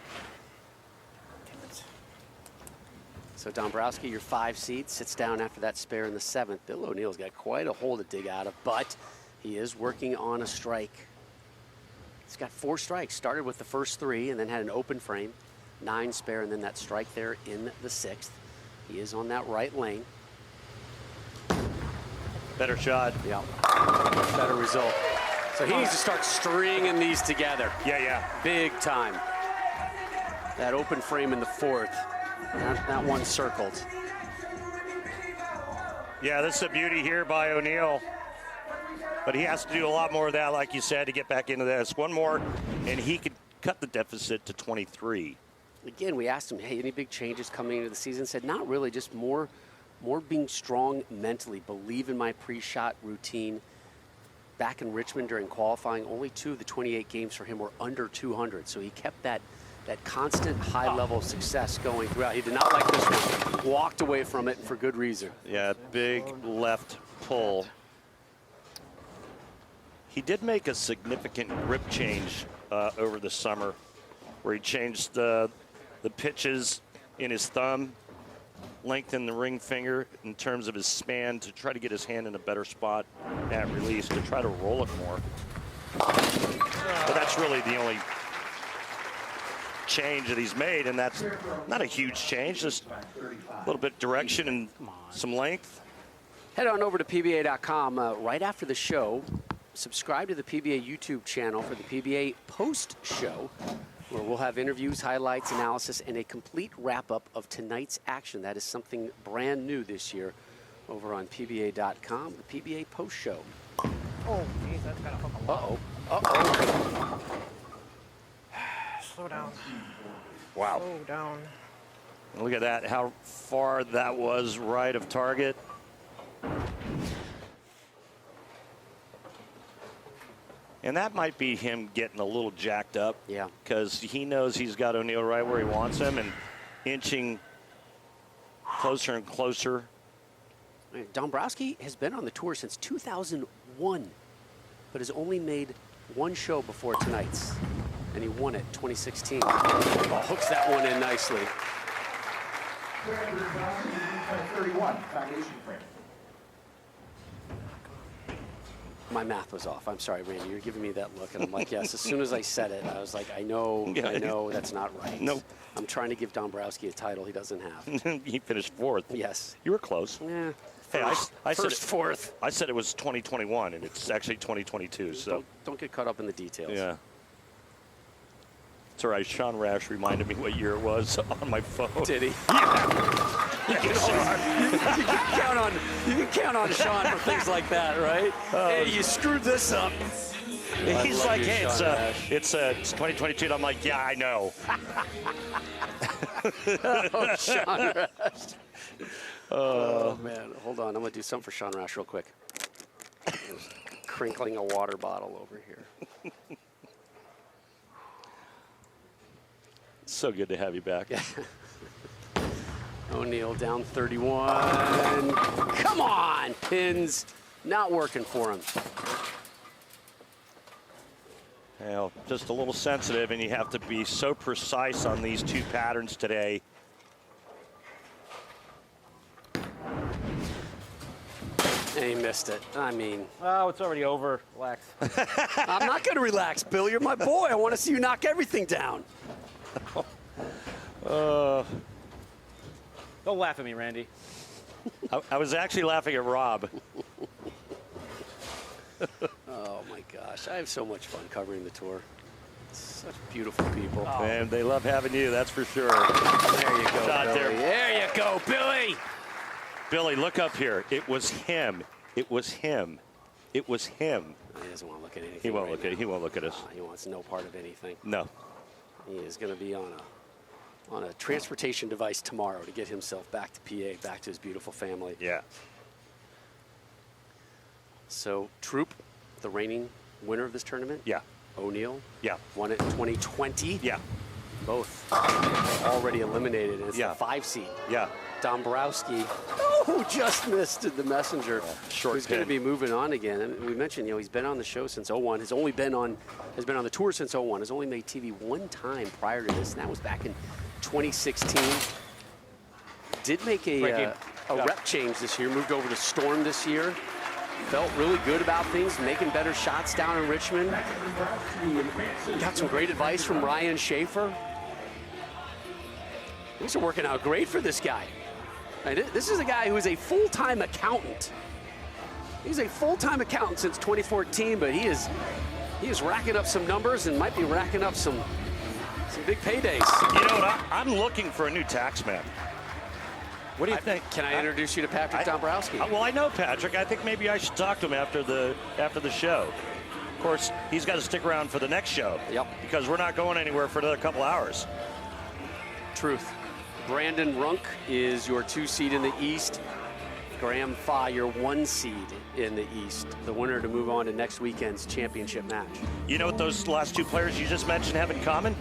So Dombrowski, your 5 seed, sits down after that spare in the 7th. Bill O'Neill's got quite a hole to dig out of, but he is working on a strike. He's got 4 strikes. Started with the first 3 and then had an open frame, 9 spare, and then that strike there in the 6th. He is on that right lane. Better shot. Yeah. Better result. So he needs to start stringing these together. Yeah. Big time. That open frame in the 4th. That one circled. Yeah, this is a beauty here by O'Neill. But he has to do a lot more of that, like you said, to get back into this. One more, and he could cut the deficit to 23. Again, we asked him, hey, any big changes coming into the season? Said, not really, just more being strong mentally. Believe in my pre-shot routine. Back in Richmond during qualifying, only 2 of the 28 games for him were under 200. So he kept that constant high level of success going throughout. He did not like this one. Walked away from it for good reason. Yeah, big left pull. He did make a significant grip change over the summer, where he changed the pitches in his thumb, lengthened the ring finger in terms of his span to try to get his hand in a better spot at release, to try to roll it more. But that's really the only change that he's made, and that's not a huge change, just a little bit direction and some length. Head on over to PBA.com right after the show. Subscribe to the PBA YouTube channel for the PBA post show, where we'll have interviews, highlights, analysis, and a complete wrap-up of tonight's action. That is something brand new this year over on PBA.com, the PBA post show. Oh, geez, that's gotta hook a lot. Uh-oh. Slow down. Wow. Slow down. Look at that, how far that was right of target. And that might be him getting a little jacked up. Yeah. Because he knows he's got O'Neill right where he wants him and inching closer and closer. Dombrowski has been on the tour since 2001, but has only made 1 show before tonight's, and he won it 2016. Oh, hooks that one in nicely. 31, foundation frame. My math was off. I'm sorry, Randy. You're giving me that look, and I'm like, yes. As soon as I said it, I was like, I know that's not right. Nope. I'm trying to give Dombrowski a title he doesn't have. He finished 4th. Yes. You were close. Yeah. Hey, I said First, 4th. I said it was 2021, and it's actually 2022. So Don't get caught up in the details. yeah. It's all right. Sean Rash reminded me what year it was on my phone. Did he? Yeah. You can count on Sean for things like that, right? Hey, you screwed this up. He's like, hey, it's 2022. And I'm like, yeah, I know. Oh, Sean Rash. Oh, man. Hold on. I'm going to do something for Sean Rash real quick. Just crinkling a water bottle over here. So good to have you back. O'Neal down 31. Come on, pins. Not working for him. Well, just a little sensitive, and you have to be so precise on these two patterns today. And he missed it. I mean, Oh, it's already over. Relax. I'm not going to relax, Bill. You're my boy. I want to see you knock everything down. Don't laugh at me, Randy. I was actually laughing at Rob. Oh, my gosh. I have so much fun covering the tour. Such beautiful people. And they love having you, that's for sure. There you go, Shot Billy. there. There you go, Billy. Billy, look up here. It was him. It was him. It was him. He doesn't want to look at anything. He won't right look at. now. He won't look at us. He wants no part of anything. No. He is going to be on a transportation device tomorrow to get himself back to PA, back to his beautiful family. Yeah. So Troup, the reigning winner of this tournament. Yeah. O'Neal. Yeah. Won it in 2020. Yeah. Both already eliminated. It's Yeah. the 5 seed. Yeah. Dombrowski, just missed the messenger. Short He's going to pin. be moving on again. And we mentioned, he's been on the show since 01. Has been on the tour since 01. Has only made TV one time prior to this, and that was back in 2016. Did make a rep change this year. Moved over to Storm this year. Felt really good about things, making better shots down in Richmond. Got some great advice from Ryan Schaefer. Things are working out great for this guy. And this is a guy who is a full-time accountant. He's a full-time accountant since 2014, but he is racking up some numbers and might be racking up some big paydays. You know what? I'm looking for a new tax man. What do you think? Can I introduce you to Patrick Dombrowski? Well, I know Patrick. I think maybe I should talk to him after the show. Of course, he's got to stick around for the next show. Yep. Because we're not going anywhere for another couple hours. Truth. Brandon Runk is your 2 seed in the East. Graham Fach, your 1 seed in the East. The winner to move on to next weekend's championship match. You know what those last two players you just mentioned have in common?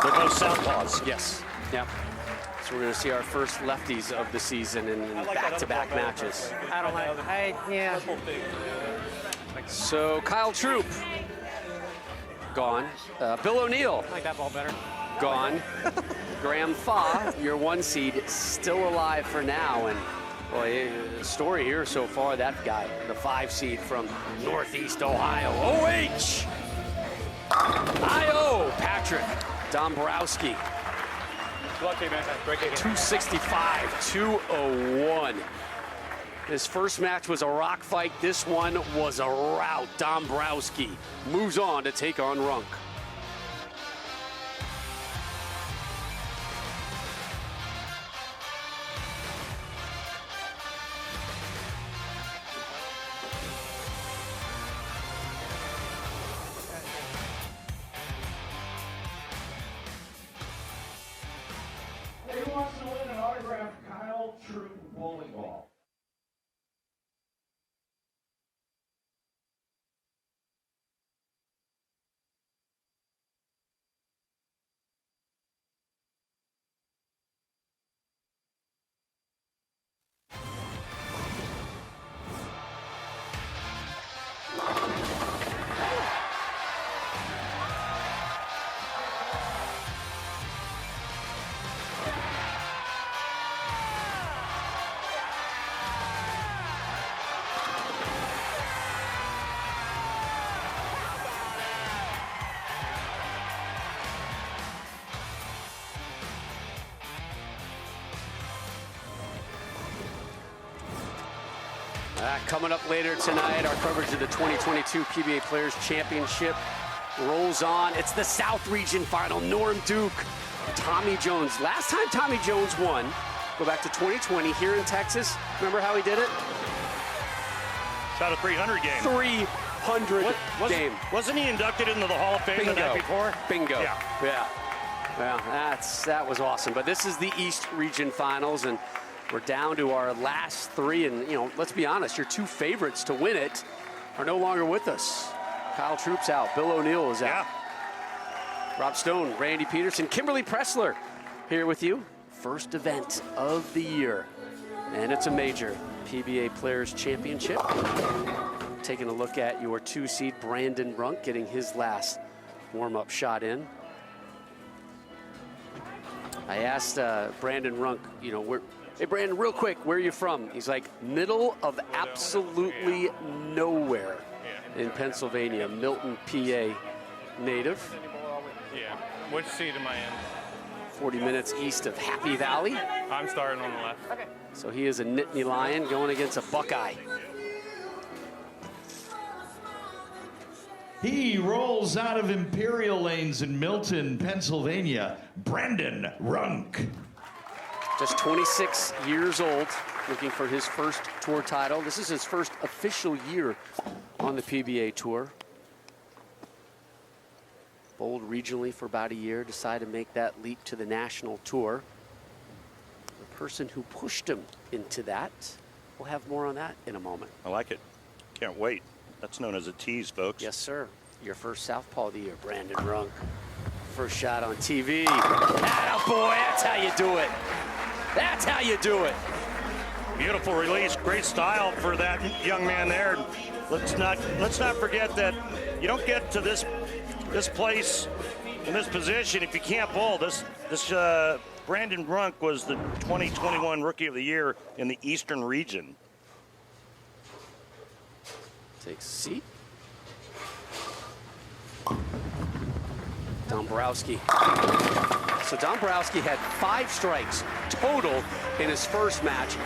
They're both southpaws. Yes. Yep. So we're going to see our first lefties of the season in back-to-back matches. I don't like. Yeah. So Kyle Troup, gone. Bill O'Neal, I like that ball better. gone. Graham Fach, your 1 seed, still alive for now. And boy, the story here so far, that guy, the 5 seed from Northeast Ohio. OH! IO, Patrick Dombrowski. Lucky, man. Break it. 265, 201. His first match was a rock fight. This one was a rout. Dombrowski moves on to take on Runk. Who wants to win an autographed Kyle Troup bowling ball? Coming up later tonight, our coverage of the 2022 PBA Players Championship. rolls on. It's the South Region final. Norm Duke, Tommy Jones. Last time Tommy Jones won, go back to 2020 here in Texas. Remember how he did it? Shot a 300 game. 300 game. Wasn't he inducted into the Hall of Fame the night before? Bingo. Yeah. Yeah. Well, that was awesome. But this is the East Region Finals, and we're down to our last three. And, you know, let's be honest, your two favorites to win it are no longer with us. Kyle Troup's out. Bill O'Neill is out. Yeah. Rob Stone, Randy Peterson, Kimberly Pressler here with you. First event of the year. And it's a major PBA Players Championship. Taking a look at your 2-seed Brandon Runk getting his last warm-up shot in. I asked Brandon Runk, you know, hey Brandon, real quick, where are you from? He's like, middle of absolutely nowhere in Pennsylvania, Milton, PA native. Yeah. Which seat am I in? 40 minutes east of Happy Valley. I'm starting on the left. Okay. So he is a Nittany Lion going against a Buckeye. He rolls out of Imperial Lanes in Milton, Pennsylvania, Brandon Runk. Just 26 years old, looking for his first tour title. This is his first official year on the PBA Tour. Bowled regionally for about a year, decided to make that leap to the national tour. The person who pushed him into that, we'll have more on that in a moment. I like it. Can't wait. That's known as a tease, folks. Yes, sir. Your first southpaw of the year, Brandon Runk. First shot on TV. Attaboy, that's how you do it. That's how you do it. Beautiful release, great style for that young man there. Let's not forget that you don't get to this place in this position if you can't bowl. This Brandon Brunk was the 2021 Rookie of the Year in the Eastern Region. Takes a seat. Dombrowski. So Dombrowski had 5 strikes total in his first match.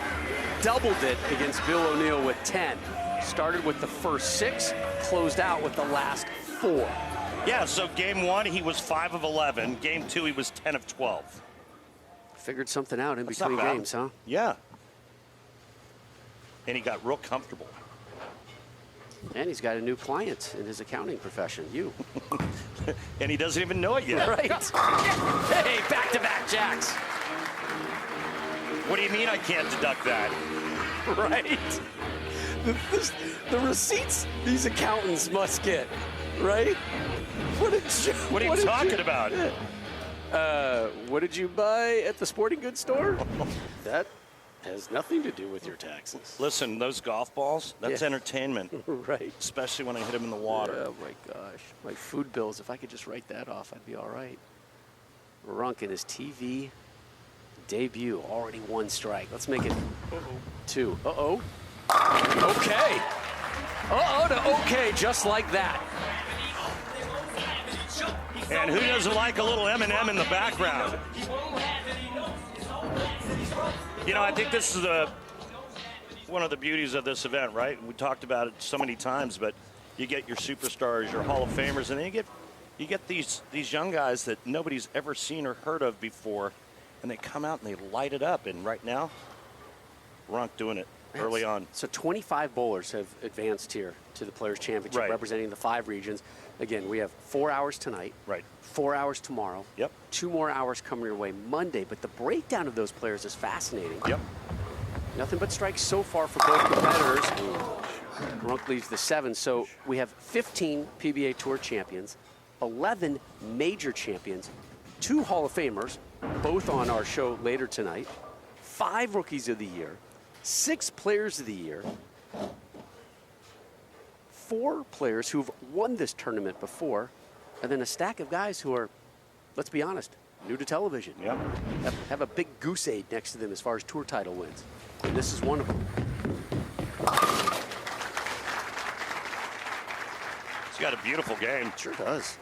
Doubled it against Bill O'Neill with 10. Started with the first 6, closed out with the last 4. Yeah, so game 1, he was 5 of 11. Game 2, he was 10 of 12. Figured something out in That's between not bad. games, huh? Yeah. And he got real comfortable. And he's got a new client in his accounting profession, you. And he doesn't even know it yet. Right. Hey, back-to-back jacks. What do you mean I can't deduct that? Right. The receipts these accountants must get, right? What What are you talking about? What did you buy at the sporting goods store? That has nothing to do with your taxes. Listen, those golf balls, that's Yeah. entertainment. Right. Especially when I hit them in the water. Oh my gosh. My food bills, if I could just write that off, I'd be all right. Runk in his TV debut, already 1 strike. Let's make it 2. Uh-oh. Okay. Uh-oh to okay, just like that. And who doesn't like a little M&M in the background? You know, I think this is one of the beauties of this event, right? We talked about it so many times, but you get your superstars, your Hall of Famers, and then you get these young guys that nobody's ever seen or heard of before, and they come out and they light it up. And right now, Runk doing it early on. So 25 bowlers have advanced here to the Players' Championship, Right. representing the 5 regions. Again, we have 4 hours tonight. Right. 4 hours tomorrow. Yep. 2 more hours coming your way Monday. But the breakdown of those players is fascinating. Yep. Nothing but strikes so far for both competitors. Runk leaves the 7. So we have 15 PBA Tour champions, 11 major champions, 2 Hall of Famers, both on our show later tonight, 5 Rookies of the Year, 6 Players of the Year, 4 players who've won this tournament before, and then a stack of guys who are, let's be honest, new to television. Yep. Have a big goose egg next to them as far as tour title wins. And this is one of them. He's got a beautiful game. Sure does.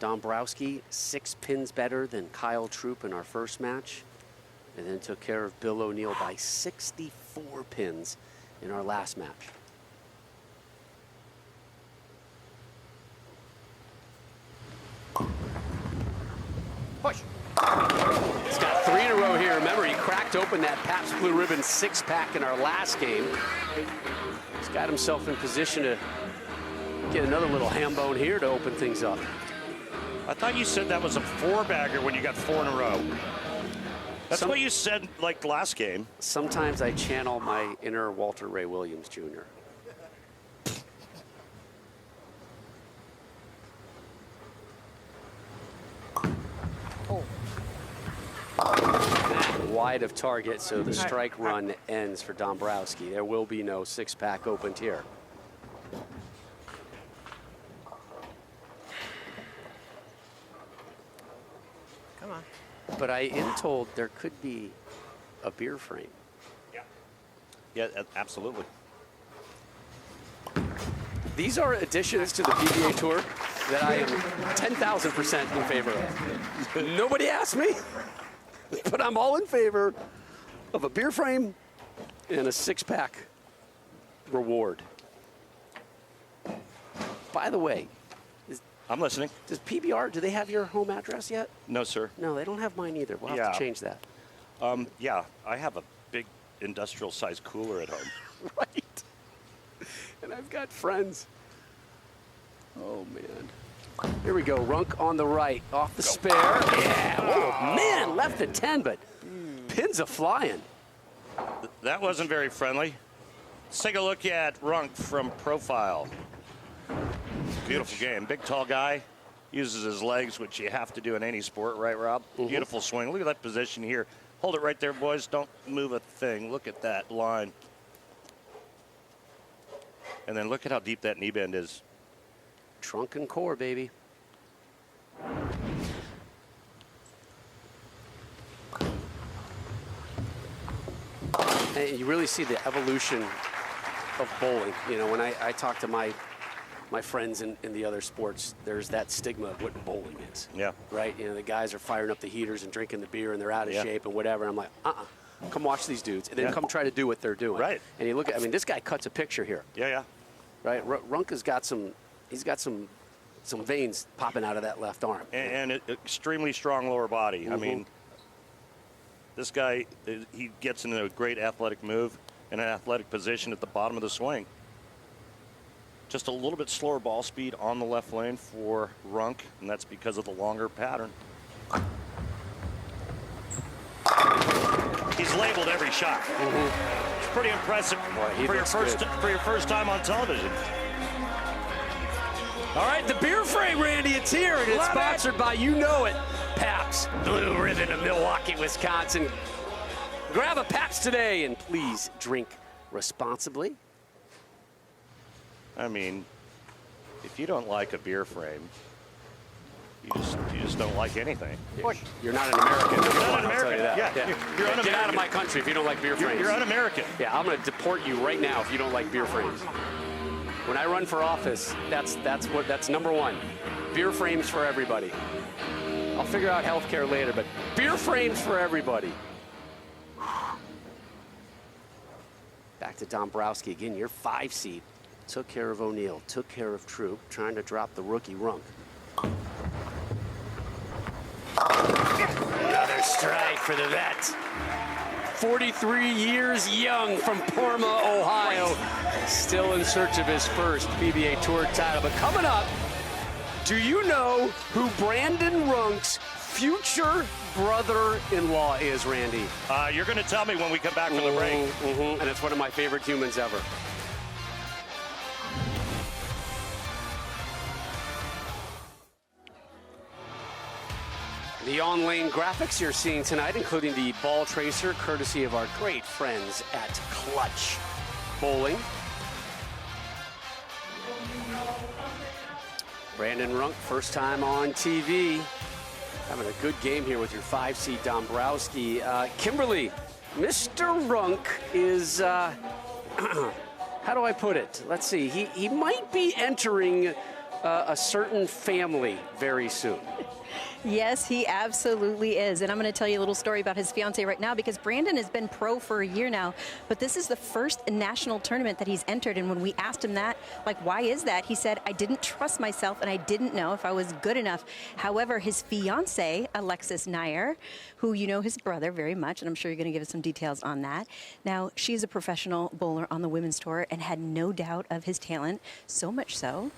Dombrowski, 6 pins better than Kyle Troup in our first match, and then took care of Bill O'Neill by 64 pins in our last match. Push. He's got 3 in a row here. Remember, he cracked open that Pabst Blue Ribbon 6-pack in our last game. He's got himself in position to get another little ham bone here to open things up. I thought you said that was a 4-bagger when you got 4 in a row. That's what you said like last game. Sometimes I channel my inner Walter Ray Williams Jr. Wide of target, so the strike run ends for Dombrowski. There will be no 6-pack opened here. Come on. But I am told there could be a beer frame. Yeah, absolutely. These are additions to the PBA Tour that I am 10,000% in favor of. Nobody asked me, but I'm all in favor of a beer frame and a 6-pack reward. By the way, I'm listening. does PBR, do they have your home address yet? No, sir. No, they don't have mine either. We'll have to change that. Yeah, I have a big industrial-sized cooler at home. Right. And I've got friends. Oh, man. Here we go. Runk on the right. Off the spare. Yeah. Oh, man. Left at 10, but pins a flying. That wasn't very friendly. Let's take a look at Runk from profile. Beautiful game. Big, tall guy. Uses his legs, which you have to do in any sport, right, Rob? Beautiful swing. Look at that position here. Hold it right there, boys. Don't move a thing. Look at that line. And then look at how deep that knee bend is. Trunk and core, baby. And you really see the evolution of bowling. You know, when I talk to my friends in the other sports, there's that stigma of what bowling is. Yeah. Right? You know, the guys are firing up the heaters and drinking the beer and they're out of shape and whatever. And I'm like, come watch these dudes. And then come try to do what they're doing. Right. And you look at, I mean, this guy cuts a picture here. Yeah. Right? Runk has got some veins popping out of that left arm. And an extremely strong lower body. I mean, this guy, he gets into a great athletic move and an athletic position at the bottom of the swing. Just a little bit slower ball speed on the left lane for Runk, and that's because of the longer pattern. He's labeled every shot. It's pretty impressive for your first time on television. All right, the beer frame, Randy, it's here, and it's sponsored by, you know it, Pabst Blue Ribbon of Milwaukee, Wisconsin. Grab a Pabst today, and please drink responsibly. I mean, if you don't like a beer frame, you just don't like anything. You're not an American. You're not I'll an tell American. you that. Yeah. You're un-American. Get out of my country if you don't like beer frames. You're un-American. Yeah, I'm going to deport you right now if you don't like beer frames. When I run for office, that's number one. Beer frames for everybody. I'll figure out healthcare later, but beer frames for everybody. Back to Dombrowski again. Your 5 seed took care of O'Neill, took care of Troup, trying to drop the rookie Runk. Another strike for the vet. 43 years young from Parma, Ohio. Still in search of his first PBA Tour title. But coming up, do you know who Brandon Runk's future brother-in-law is, Randy? You're going to tell me when we come back from the break. And it's one of my favorite humans ever. The on-lane graphics you're seeing tonight, including the ball tracer, courtesy of our great friends at Clutch Bowling. Brandon Runk, first time on TV. Having a good game here with your 5 seed Dombrowski. Kimberly, Mr. Runk is, how do I put it? Let's see, he might be entering a certain family very soon. Yes, he absolutely is. And I'm going to tell you a little story about his fiance right now, because Brandon has been pro for a year now, but this is the first national tournament that he's entered. And when we asked him that, like, why is that? He said, I didn't trust myself and I didn't know if I was good enough. However, his fiance, Alexis Nair, who you know his brother very much, and I'm sure you're going to give us some details on that. Now, she's a professional bowler on the women's tour and had no doubt of his talent, so much so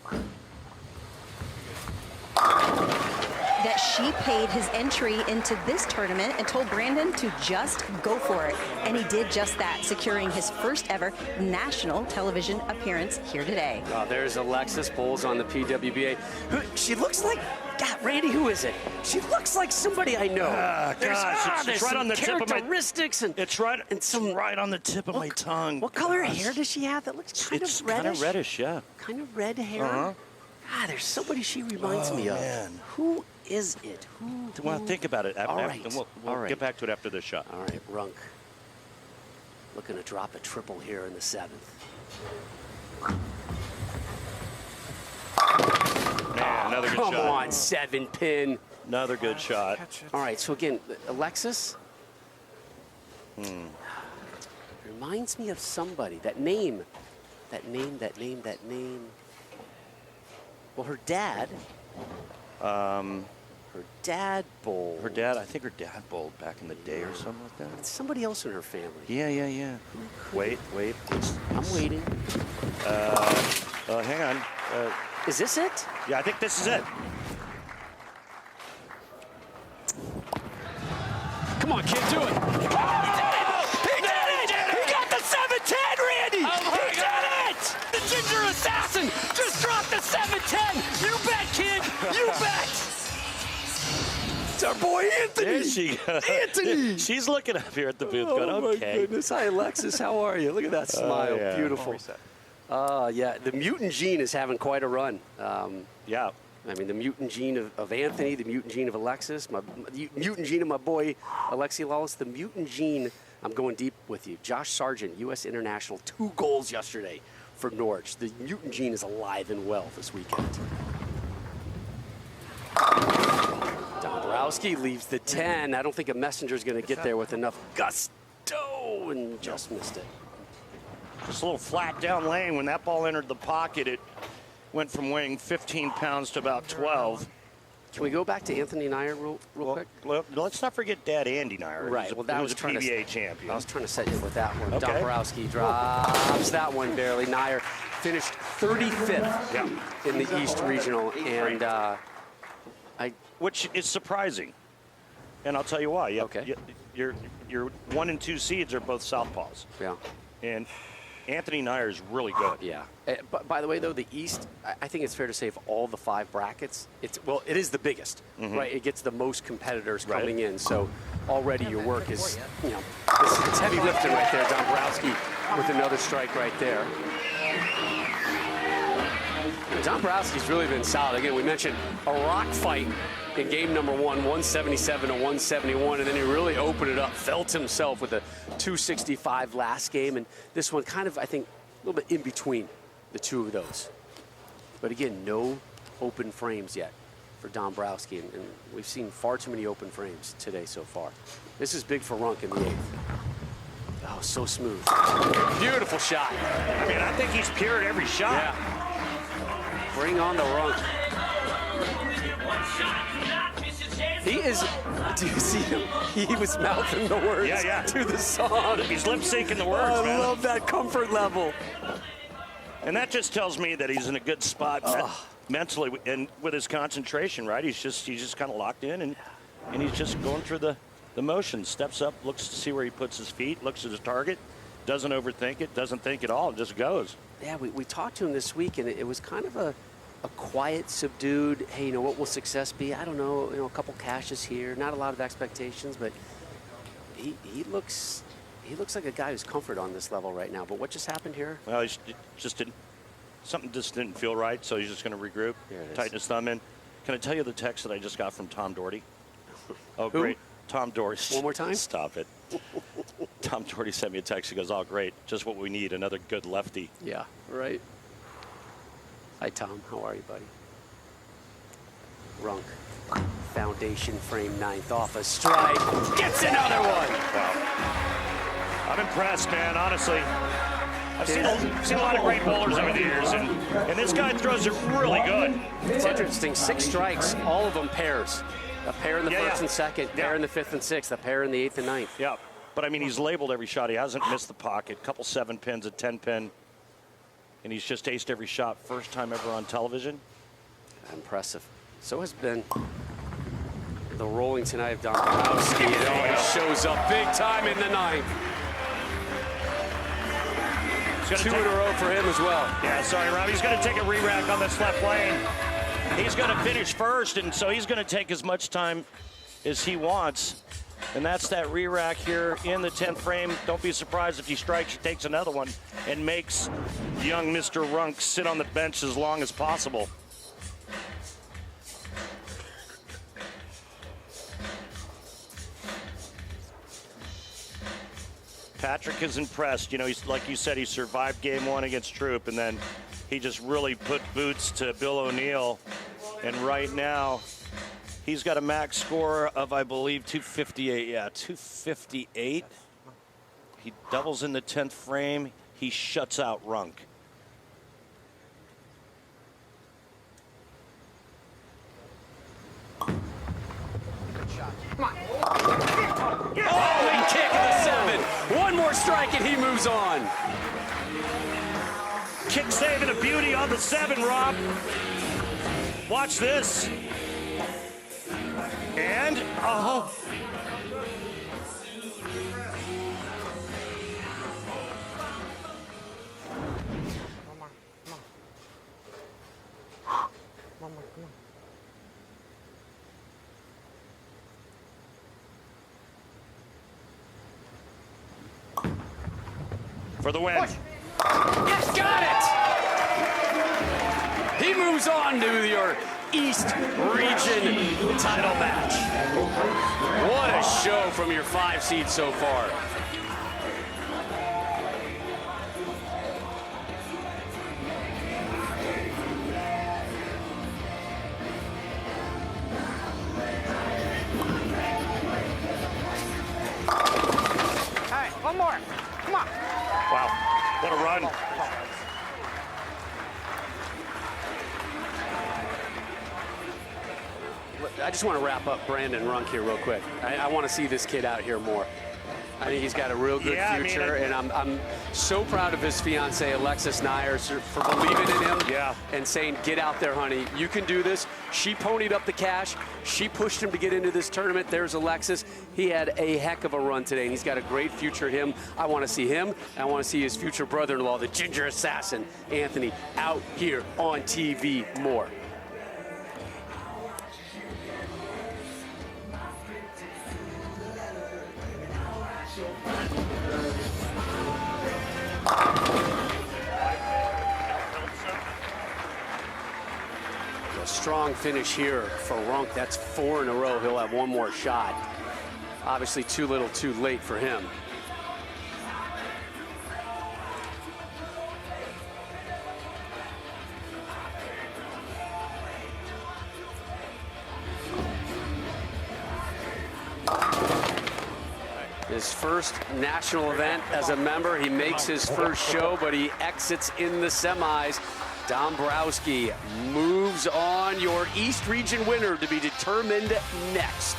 that she paid his entry into this tournament and told Brandon to just go for it. And he did just that, securing his first ever national television appearance here today. Oh, there's Alexis bowls on the PWBA. She looks like, God, Randy, who is it? She looks like somebody I know. Gosh, it's right on the tip of my characteristics and It's right. and some it's right on the tip of my tongue. What color hair does she have? That looks kind It's of reddish. kind of reddish, yeah. Kind of red hair. Uh-huh. God, there's somebody she reminds me of. Man. Who is it? Well, think about it. All right. And we'll All right. get back to it after this shot. All right, Runk. Looking to drop a triple here in the 7th. Man, another good Come shot. on, 7-pin. Another good shot. All right, so again, Alexis reminds me of somebody. That name. Well, her dad. Her dad bowled. Her dad, I think her dad bowled back in the day or something like that. It's somebody else in her family. Yeah. Wait. I'm waiting. Hang on. Is this it? Yeah, I think this is it. Come on, kid, do it. He did it! He got the 7-10, Randy! He did it! The ginger assassin just dropped the 7-10. You bet, kid. You bet. It's our boy Anthony. There she goes. Anthony. She's looking up here at the booth going, Oh, my okay. goodness. Hi, Alexis. How are you? Look at that smile. yeah. Beautiful. Yeah, the mutant gene is having quite a run. Yeah. I mean, the mutant gene of Anthony, the mutant gene of Alexis, the mutant gene of my boy Alexi Lawless, the mutant gene, I'm going deep with you. Josh Sargent, U.S. International, 2 goals yesterday for Norwich. The mutant gene is alive and well this weekend. Dombrowski leaves the 10. I don't think a messenger's going to get there with enough gusto, and just missed it. Just a little flat down lane. When that ball entered the pocket, it went from weighing 15 pounds to about 12. Can we go back to Anthony Nair real quick? Well, let's not forget Dad Andy Nair. Right. Well, that was a trying PBA to, champion. I was trying to set you with that one. Okay. Dombrowski drops that one barely. Nair finished 35th in the East Regional, and which is surprising, and I'll tell you why. Okay. Your 1 and 2 seeds are both southpaws. Yeah. And Anthony Nair is really good. Yeah. But by the way, though, the East, I think it's fair to say of all the 5 brackets, it is the biggest, right? It gets the most competitors coming in. So already your work is, it's heavy lifting right there. Dombrowski with another strike right there. Dombrowski's really been solid. Again, we mentioned a rock fight in game number 1, 177 to 171, and then he really opened it up, felt himself with a 265 last game, and this one kind of, I think, a little bit in between the two of those. But again, no open frames yet for Dombrowski, and we've seen far too many open frames today so far. This is big for Runk in the 8th. Oh, so smooth. Beautiful shot. I mean, I think he's pure at every shot. Yeah. Bring on the Runk. He is, do you see him? He was mouthing the words to the song. He's lip syncing the words, I man. love that comfort level. And that just tells me that he's in a good spot mentally and with his concentration, right? He's just kind of locked in and he's just going through the motions. Steps up, looks to see where he puts his feet, looks at his target, doesn't overthink it, doesn't think at all, just goes. Yeah, we talked to him this week, and it was kind of a quiet, subdued, hey, what will success be? I don't know, a couple cashes here, not a lot of expectations, but he looks like a guy who's comfort on this level right now. But what just happened here? Well, something just didn't feel right, so he's just going to regroup, tighten his thumb in. Can I tell you the text that I just got from Tom Doherty? Oh, Who? great. Tom Doherty. One more time? Stop it. Tom Doherty sent me a text. He goes, oh, great. Just what we need, another good lefty. Yeah, right. Hi, Tom. How are you, buddy? Runk, foundation frame 9th off a strike, gets another one. Wow. I'm impressed, man, honestly. I've seen a lot of great bowlers over the years, and this guy throws it really good. It's interesting, 6 strikes, all of them pairs. A pair in the first and second, pair in the 5th and 6th, a pair in the 8th and 9th. Yeah, but I mean, he's labeled every shot. He hasn't missed the pocket. Couple 7 pins, a 10 pin, and he's just aced every shot. First time ever on television. Impressive. So has been the rolling tonight of Dombrowski. It always shows up big time in the 9th. 2 in a row for him as well. Yeah, sorry, Rob. He's going to take a re-rack on this left lane. He's going to finish first, and so he's going to take as much time as he wants. And that's that re-rack here in the 10th frame. Don't be surprised if he strikes, he takes another one, and makes young Mr. Runk sit on the bench as long as possible. Patrick is impressed. You know, he's like you said, he survived game 1 against Troup, and then he just really put boots to Bill O'Neill. And right now, he's got a max score of, I believe, 258. Yeah, 258. He doubles in the 10th frame. He shuts out Runk. Oh, and kick in the 7. One more strike and he moves on. Kick saving a beauty on the 7, Rob. Watch this. And, oh. Come on. For the win. Yes, got it! He moves on to your East Region title match. What a show from your 5 seed so far. All right, one more. Come on. Wow, what a run. I just want to wrap up Brandon Runk here real quick. I want to see this kid out here more. I think he's got a real good future, and I'm so proud of his fiancée, Alexis Nyers, for believing in him and saying, get out there, honey. You can do this. She ponied up the cash. She pushed him to get into this tournament. There's Alexis. He had a heck of a run today, and he's got a great future. I want to see him. I want to see his future brother-in-law, the Ginger Assassin, Anthony, out here on TV more. A strong finish here for Runk. That's 4 in a row. He'll have one more shot. Obviously too little too late for him. His first national event as a member. He makes his first show, but he exits in the semis. Dombrowski moves on. Your East Region winner to be determined next.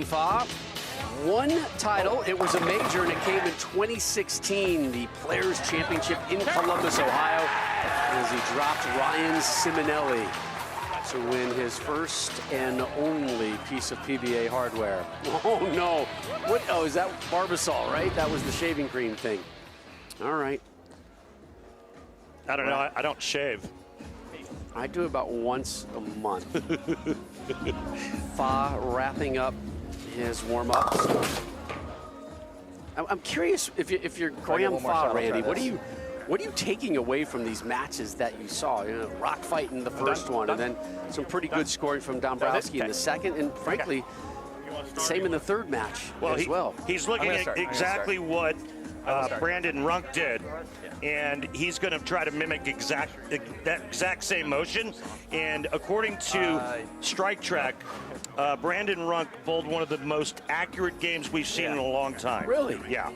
Fach, one title. It was a major, and it came in 2016, the Players' Championship in Columbus, Ohio, as he dropped Ryan Siminelli to win his first and only piece of PBA hardware. Oh, no. What? Oh, is that Barbasol, right? That was the shaving cream thing. All right. I don't know. I don't shave. I do about once a month. Fach wrapping up his warm-ups. I'm curious if you're Graham Fach, Randy. What What are you taking away from these matches that you saw? You know, rock fight in the first one, and then some pretty good scoring from Dombrowski in the second, and frankly, same in the third match as well. He's looking at exactly what Brandon Runk did, and he's going to try to mimic that exact same motion. And according to Strike Track, Brandon Runk bowled one of the most accurate games we've seen in a long time. Really? Yeah.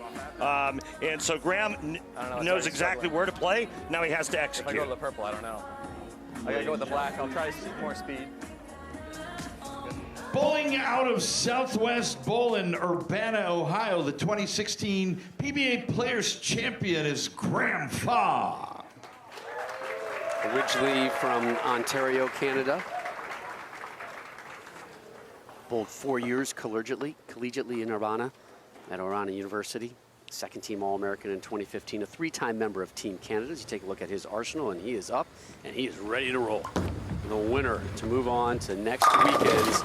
And so Graham knows exactly where to play. Now he has to execute. If I go to the purple, I don't know. I got to go with the black. I'll try more speed. Bowling out of Southwest Bowl in Urbana, Ohio, the 2016 PBA Players Champion is Graham Fodd. Originally from Ontario, bowled 4 years collegiately in Urbana at Urbana University. Second team All-American in 2015, a 3-time member of Team Canada. You take a look at his arsenal, and he is up, and he is ready to roll. The winner to move on to next weekend's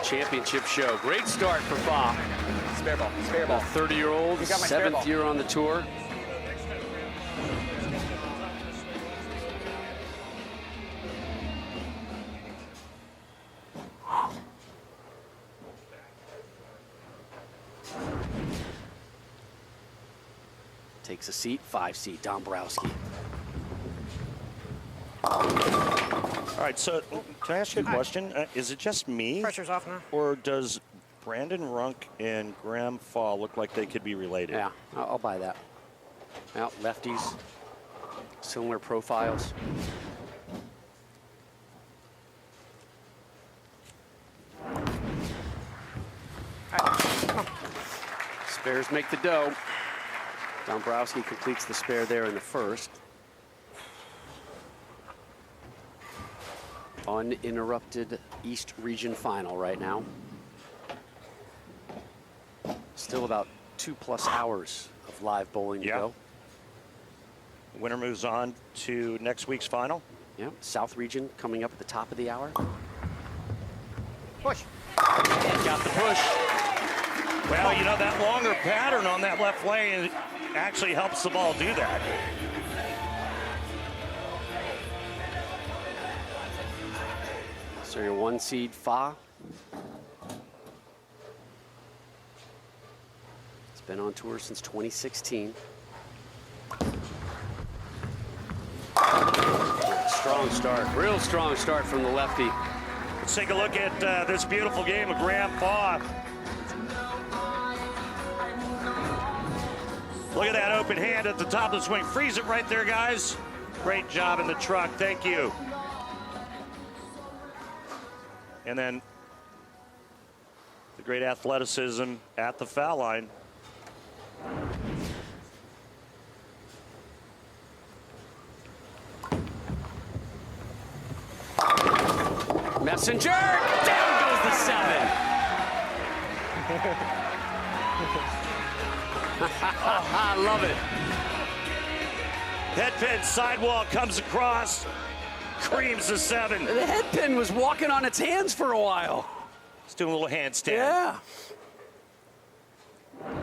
championship show. Great start for Fach. Spare ball, spare ball. 30-year-old, 7th year on the tour. Takes a seat, 5-seat, Dombrowski. All right, so can I ask you a question? Is it just me? Pressure's off now. Or does Brandon Runk and Graham Fodd look like they could be related? Yeah, I'll buy that. Now, lefties, similar profiles. Spares make the dough. Dombrowski completes the spare there in the first. Uninterrupted East Region final right now. Still about 2+ hours of live bowling to go. Winner moves on to next week's final. Yeah, South Region coming up at the top of the hour. Push. And got the push. Well, you know, that longer pattern on that left lane actually helps the ball do that. So your 1-seed Fach. It's been on tour since 2016. Strong start, real strong start from the lefty. Let's take a look at this beautiful game of Graham Fodd. Look at that open hand at the top of the swing. Freeze it right there, guys. Great job in the truck. Thank you. And then the great athleticism at the foul line. Messenger, down goes the 7. I love it. Head pin sidewall comes across, creams the 7. The head pin was walking on its hands for a while. It's doing a little handstand. Yeah.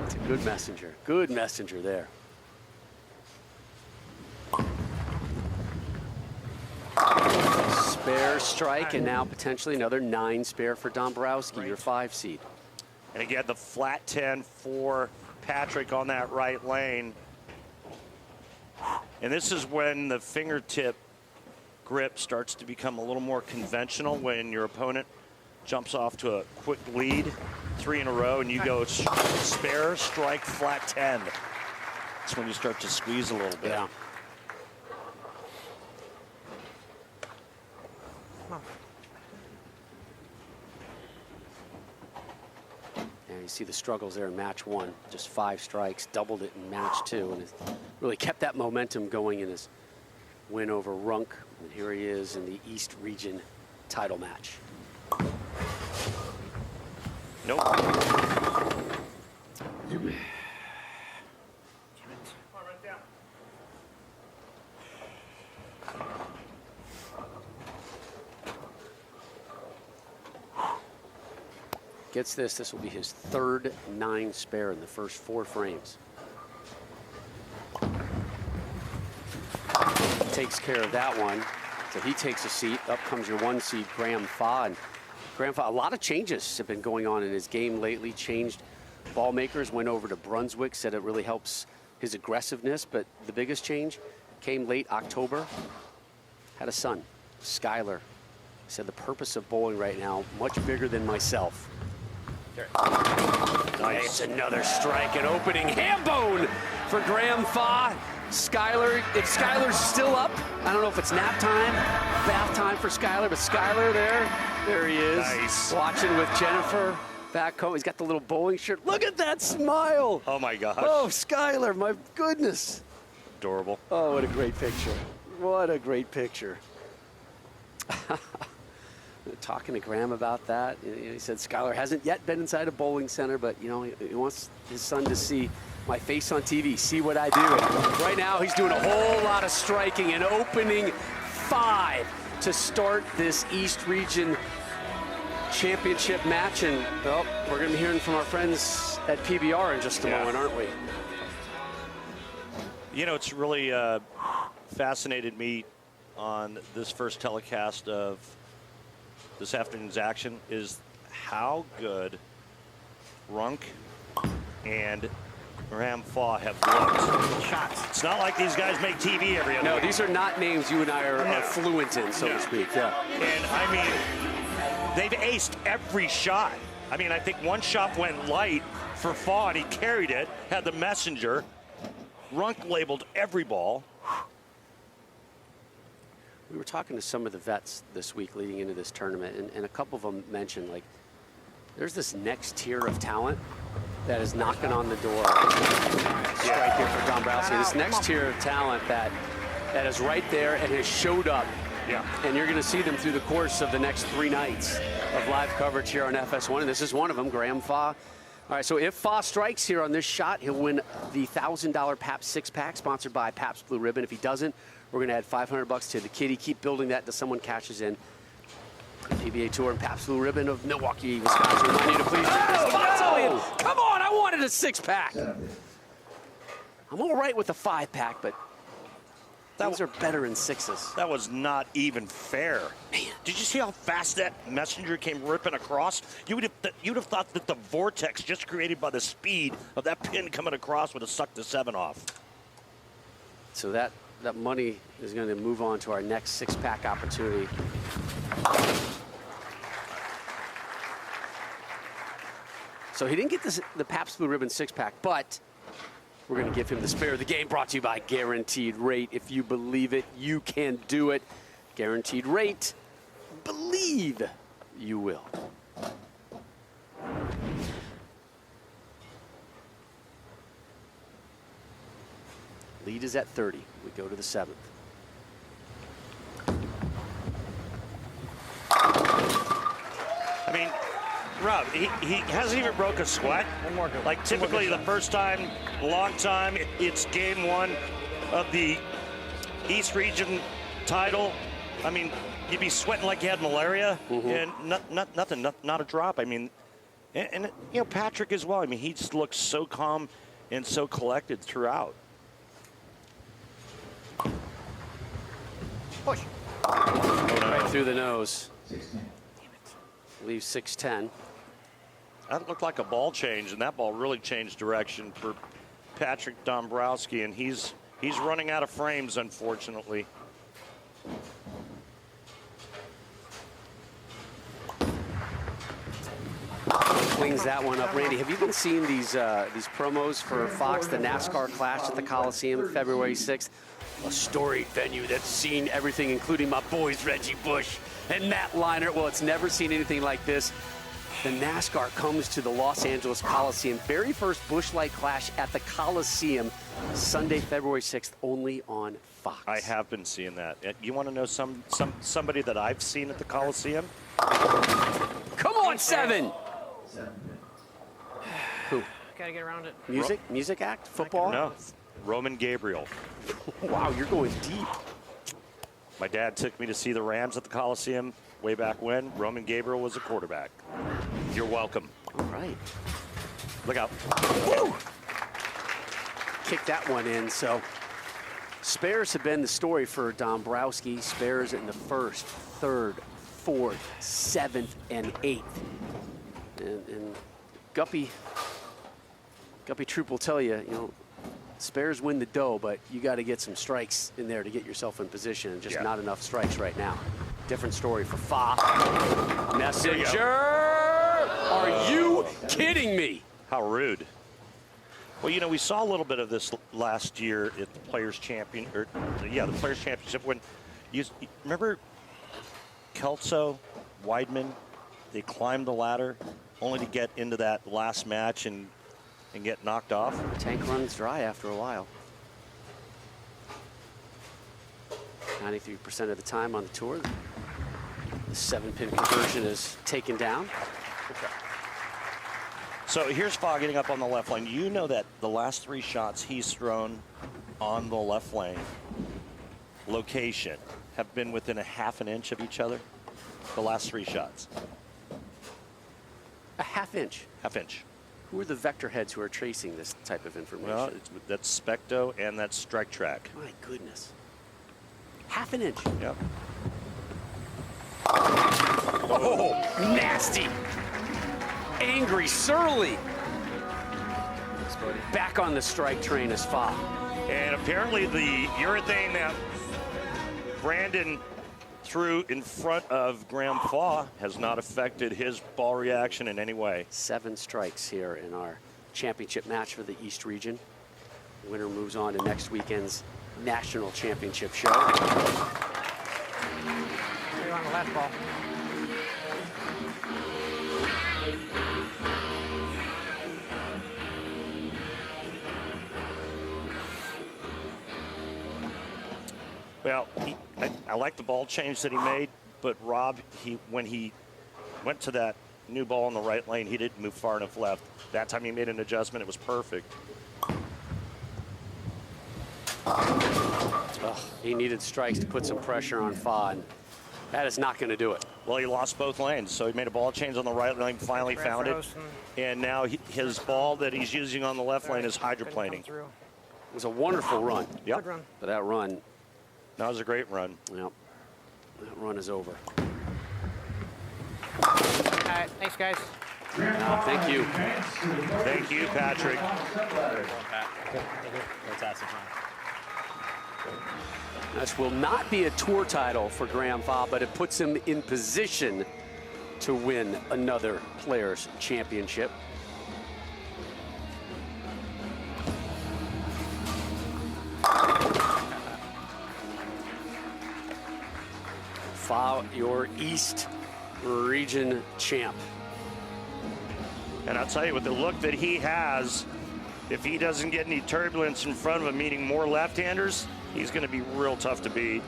It's a good messenger. Good messenger there. Spare strike, and now potentially another 9 spare for Dombrowski, your 5-seed. And again, the flat 10 for Patrick on that right lane. And this is when the fingertip grip starts to become a little more conventional, when your opponent jumps off to a quick lead, 3 in a row, and you go spare, strike, flat 10. That's when you start to squeeze a little bit. Yeah. And you see the struggles there in match 1. Just 5 strikes, doubled it in match 2, and it really kept that momentum going in his win over Runk. And here he is in the East Region title match. Nope. Gets this. This will be his 3rd 9 spare in the first 4 frames. takes care of that one. So he takes a seat. Up comes your 1 seed, Graham Fodd. Graham Fodd, a lot of changes have been going on in his game lately. Changed ball makers, went over to Brunswick, said it really helps his aggressiveness. But the biggest change came late October. Had a son, Skyler. Said the purpose of bowling right now, much bigger than myself. Nice. It's another strike, an opening ham bone for Graham Fodd. Skyler, if Skyler's still up, I don't know if it's nap time, bath time for Skyler, but Skyler there he is. Nice. Watching with Jennifer back home. He's got the little bowling shirt. Look at that smile. Oh my gosh. Oh, Skyler, my goodness. Adorable. Oh, what a great picture. What a great picture. Talking to Graham about that, he said Skyler hasn't yet been inside a bowling center, but you know he wants his son to see my face on TV, see what I do. And right now he's doing a whole lot of striking, and opening 5 to start this East Region Championship match. And well, we're going to be hearing from our friends at PBR in just a moment, aren't we? You know, it's really fascinated me on this first telecast of this afternoon's action is how good Runk and Graham Fodd have looked. Shots. It's not like these guys make TV every other week. These are not names you and I are fluent in, so to speak. Yeah. And I mean, they've aced every shot. I mean, I think one shot went light for Fodd. He carried it, had the messenger. Runk labeled every ball. We were talking to some of the vets this week leading into this tournament, and a couple of them mentioned, like, there's this next tier of talent that is knocking on the door. Strike here for Dombrowski. This next tier of talent that is right there and has showed up. Yeah. And you're going to see them through the course of the next 3 nights of live coverage here on FS1, and this is one of them, Graham Fodd. All right, so if Fodd strikes here on this shot, he'll win the $1,000 Pabst 6-pack sponsored by Pabst Blue Ribbon. If he doesn't, we're going to add $500 to the kitty. Keep building that until someone cashes in. PBA Tour and Pabst Blue Ribbon of Milwaukee, Wisconsin. Remind you to please. Oh, come on, I wanted a 6-pack. I'm all right with a 5-pack, but those are better in 6s. That was not even fair. Man, did you see how fast that messenger came ripping across? You'd have thought that the vortex just created by the speed of that pin coming across would have sucked the 7 off. So that money is going to move on to our next 6-pack opportunity. So he didn't get the Pabst Blue Ribbon 6-pack, but we're going to give him the spare of the game, brought to you by Guaranteed Rate. If you believe it, you can do it. Guaranteed Rate. Believe you will. Lead is at 30. We go to the 7th. I mean, Rob, he hasn't even broke a sweat. Like typically the first time, long time, it's game 1 of the East Region title. I mean, you'd be sweating like you had malaria, and nothing, not a drop. I mean, and you know, Patrick as well. I mean, he just looks so calm and so collected throughout. Push. Right through the nose. Leaves 6-10. That looked like a ball change, and that ball really changed direction for Patrick Dombrowski, and he's running out of frames, unfortunately. Cleans that one up. Randy, have you been seeing these promos for Fox, the NASCAR Clash at the Coliseum, February 6th? A storied venue that's seen everything, including my boys Reggie Bush and Matt Leinart. Well, it's never seen anything like this. The NASCAR comes to the Los Angeles Coliseum. Very first Busch Light Clash at the Coliseum, Sunday, February 6th, only on Fox. I have been seeing that. You want to know somebody that I've seen at the Coliseum? Come on, 7. Who? Gotta get around it. Music act? Football? No. Roman Gabriel. Wow, you're going deep. My dad took me to see the Rams at the Coliseum way back when. Roman Gabriel was a quarterback. You're welcome. All right. Look out. Woo! Kick that one in. So Spares have been the story for Dombrowski. Spares in the first, third, fourth, seventh, and eighth. And Guppy Troup will tell you, spares win the dough, but you got to get some strikes in there to get yourself in position, and just not enough strikes right now. Different story for Fach. Messenger! Are you kidding me? How rude. Well, we saw a little bit of this last year at the Players' Championship when you remember Kelso, Weidman, they climbed the ladder only to get into that last match and get knocked off. Tank runs dry after a while. 93% of the time on the tour, the 7-pin conversion is taken down. Okay. So here's Fodd getting up on the left lane. You know that the last 3 shots he's thrown on the left lane location have been within a half an inch of each other. The last 3 shots. A half inch? Half inch. Who are the vector heads who are tracing this type of information? Well, that's Specto and that's Strike Track. My goodness. Half an inch. Yep. Oh, nasty. Angry, surly. Back on the strike train is Fodd. And apparently the urethane that Brandon threw in front of Graham Fodd has not affected his ball reaction in any way. 7 strikes here in our championship match for the East region. The winner moves on to next weekend's national championship show. You're on the last ball. Well, I like the ball change that he made, but Rob, when he went to that new ball in the right lane, he didn't move far enough left. That time he made an adjustment. It was perfect. He needed strikes to put some pressure on Fodd. That is not going to do it. Well, he lost both lanes, so he made a ball change on the right lane, finally found it. And now his ball that he's using on the left lane is hydroplaning. It was a wonderful run. Yep. Good run. But that run, That was a great run. yep, that run is over. All right, thanks, guys. No, thank you. Thank you, Patrick. Fantastic run. This will not be a tour title for Graham Fodd, but it puts him in position to win another Players' Championship. Fodd, your East region champ. And I'll tell you, with the look that he has, if he doesn't get any turbulence in front of him, meaning more left-handers, he's going to be real tough to beat.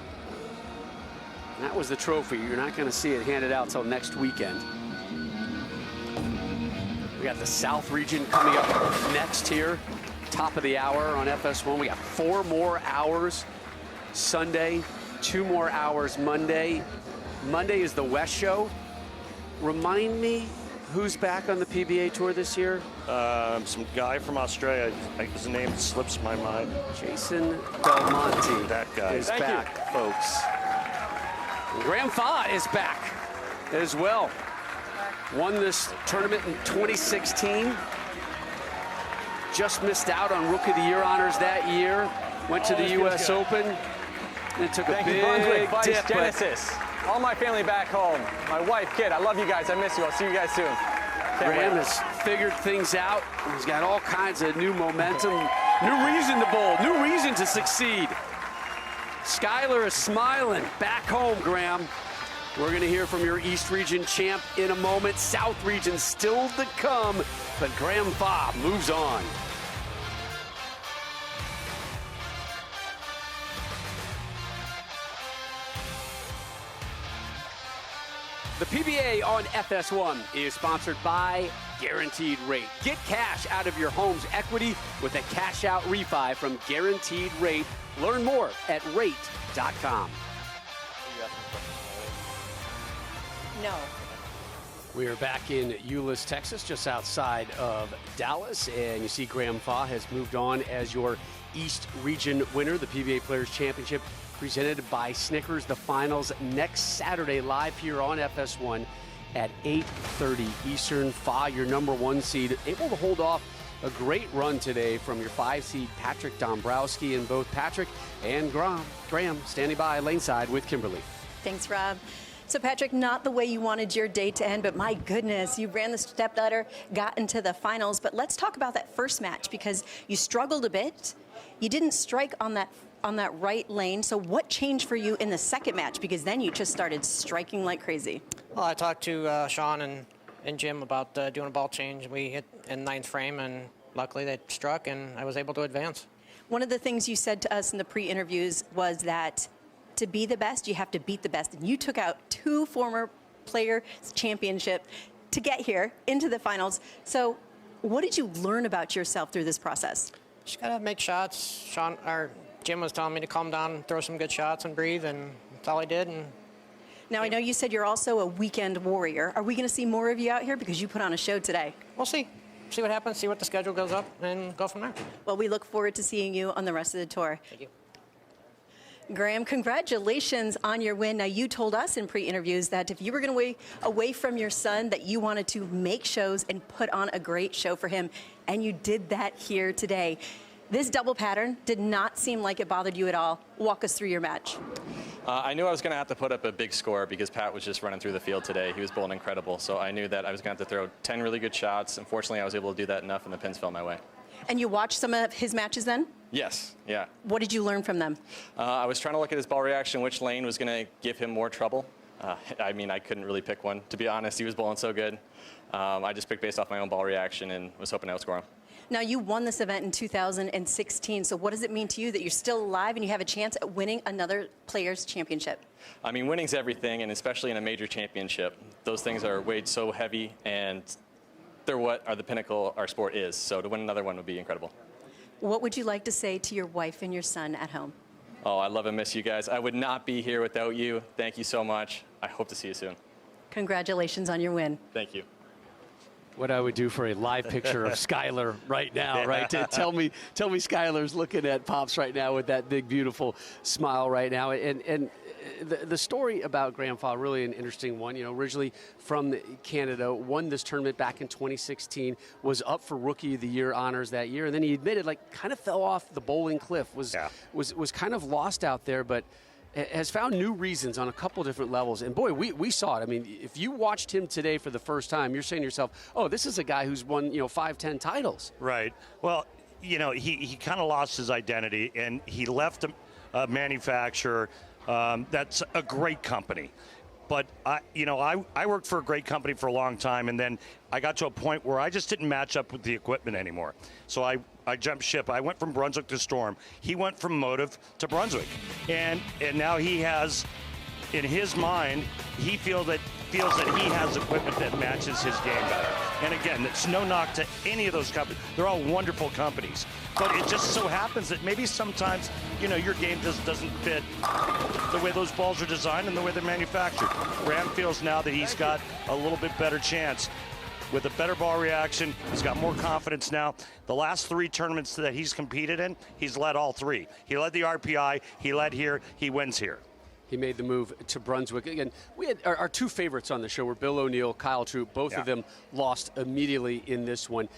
That was the trophy. You're not going to see it handed out till next weekend. We got the South region coming up next here. Top of the hour on FS1. We got 4 more hours Sunday, 2 more hours Monday. Monday is the West Show. Remind me, who's back on the PBA Tour this year? Some guy from Australia. His name slips my mind. Jason Del Monte. That guy. Is back, folks. And Graham Fodd is back as well. Won this tournament in 2016. Just missed out on Rookie of the Year honors that year. Went to the U.S. Open. And took a big dip. Genesis. All my family back home. My wife, kid, I love you guys. I miss you. I'll see you guys soon. Graham has figured things out. He's got all kinds of new momentum, new reason to bowl, new reason to succeed. Skyler is smiling. Back home, Graham. We're going to hear from your East Region champ in a moment. South Region still to come, but Graham Fodd moves on. The PBA on FS1 is sponsored by Guaranteed Rate. Get cash out of your home's equity with a cash out refi from Guaranteed Rate. Learn more at rate.com. No. We are back in Euless, Texas, just outside of Dallas, and you see Graham Fach has moved on as your East Region winner, the PBA Players Championship, presented by Snickers. The finals next Saturday, live here on FS1 at 8:30 Eastern. Fach, your #1 seed, able to hold off a great run today from your 5 seed Patrick Dombrowski, and both Patrick and Graham standing by laneside with Kimberly. Thanks, Rob. So, Patrick, not the way you wanted your day to end, but my goodness, you ran the stepladder, got into the finals. But let's talk about that first match, because you struggled a bit. You didn't strike on that right lane. So what changed for you in the second match? Because then you just started striking like crazy. Well, I talked to Sean and Jim about doing a ball change. We hit in 9th frame, and luckily they struck, and I was able to advance. One of the things you said to us in the pre-interviews was that to be the best, you have to beat the best. And you took out 2 former Players Championship to get here into the finals. So what did you learn about yourself through this process? Just got to make shots. Jim was telling me to calm down, throw some good shots, and breathe, and that's all I did. And now, I know you said you're also a weekend warrior. Are we going to see more of you out here? Because you put on a show today. We'll see. See what happens, see what the schedule goes up, and go from there. Well, we look forward to seeing you on the rest of the tour. Thank you. Graham, congratulations on your win. Now, you told us in pre-interviews that if you were going to away from your son, that you wanted to make shows and put on a great show for him, and you did that here today. This double pattern did not seem like it bothered you at all. Walk us through your match. I knew I was going to have to put up a big score because Pat was just running through the field today. He was bowling incredible, so I knew that I was going to have to throw 10 really good shots. Unfortunately, I was able to do that enough, and the pins fell my way. And you watched some of his matches then? Yes, yeah. What did you learn from them? I was trying to look at his ball reaction, which lane was going to give him more trouble. I mean, I couldn't really pick one. To be honest, he was bowling so good. I just picked based off my own ball reaction and was hoping to outscore him. Now, you won this event in 2016, so what does it mean to you that you're still alive and you have a chance at winning another Players Championship? I mean, winning's everything, and especially in a major championship. Those things are weighed so heavy, and they're what are the pinnacle our sport is. So to win another one would be incredible. What would you like to say to your wife and your son at home? Oh, I love and miss you guys. I would not be here without you. Thank you so much. I hope to see you soon. Congratulations on your win. Thank you. What I would do for a live picture of Skylar right now, right? Tell me Skylar's looking at Pops right now with that big, beautiful smile right now. And the story about Graham Fach, really an interesting one. You know, originally from Canada, won this tournament back in 2016, was up for Rookie of the Year honors that year, and then he admitted, like, kind of fell off the bowling cliff, was kind of lost out there, but has found new reasons on a couple different levels. And boy, we saw it. I mean, if you watched him today for the first time, you're saying to yourself, oh, this is a guy who's won, 5-10 titles. Right. Well, he kind of lost his identity, and he left a manufacturer that's a great company. But I worked for a great company for a long time, and then I got to a point where I just didn't match up with the equipment anymore. So I jumped ship. I went from Brunswick to Storm. He went from Motive to Brunswick, and now he has, in his mind, he feels that he has equipment that matches his game better. And again, it's no knock to any of those companies. They're all wonderful companies. But it just so happens that maybe sometimes, your game just doesn't fit the way those balls are designed and the way they're manufactured. Graham feels now that he's got a little bit better chance with a better ball reaction. He's got more confidence now. The last 3 tournaments that he's competed in, he's led all 3. He led the RPI, he led here, he wins here. He made the move to Brunswick. Again, we had our 2 favorites on the show were Bill O'Neill, Kyle Troup. Both of them lost immediately in this one.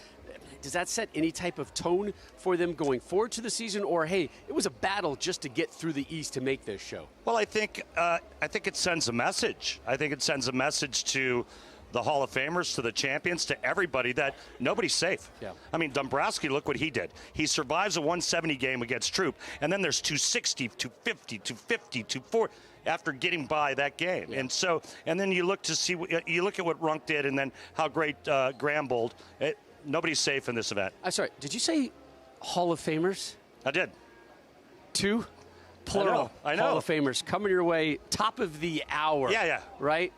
Does that set any type of tone for them going forward to the season? Or, hey, it was a battle just to get through the East to make this show? Well, I think it sends a message. I think it sends a message to the Hall of Famers, to the champions, to everybody that nobody's safe. Yeah. I mean, Dombrowski, look what he did. He survives a 170 game against Troup, and then there's 260, 250, 250, 240 after getting by that game. Yeah. And then you look at what Runk did, and then how great Graham bowled. Nobody's safe in this event. I'm sorry, did you say Hall of Famers? I did. 2? Plural. I know. Hall of Famers coming your way, top of the hour. Yeah. Right?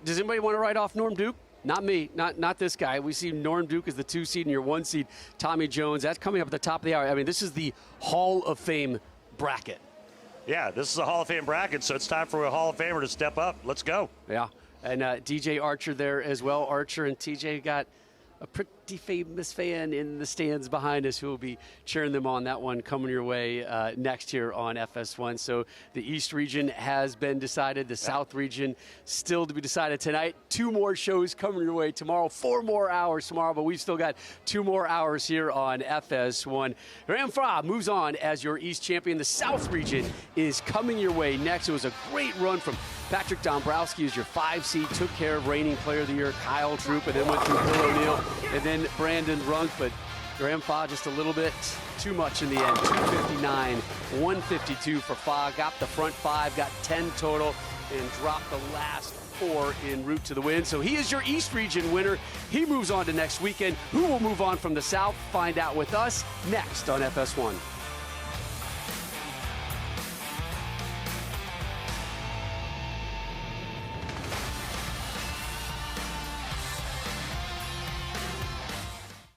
Does anybody want to write off Norm Duke? Not me, not this guy. We see Norm Duke as the 2 seed and your 1 seed, Tommy Jones. That's coming up at the top of the hour. I mean, this is the Hall of Fame bracket. Yeah, this is a Hall of Fame bracket, so it's time for a Hall of Famer to step up. Let's go. Yeah. And DJ Archer there as well. Archer and TJ got a pretty famous fan in the stands behind us who will be cheering them on. That one coming your way next year on FS1. So the East region has been decided. The South region still to be decided tonight. 2 more shows coming your way tomorrow. 4 more hours tomorrow, but we've still got 2 more hours here on FS1. Fodd moves on as your East champion. The South region is coming your way next. It was a great run from Patrick Dombrowski as your 5 seed, took care of reigning player of the year, Kyle Troup, and then went through Bill O'Neill, and then Brandon Runk, but Fodd just a little bit too much in the end. 259, 152 for Fodd. Got the front 5, got 10 total, and dropped the last 4 en route to the win. So he is your East region winner. He moves on to next weekend. Who will move on from the South? Find out with us next on FS1.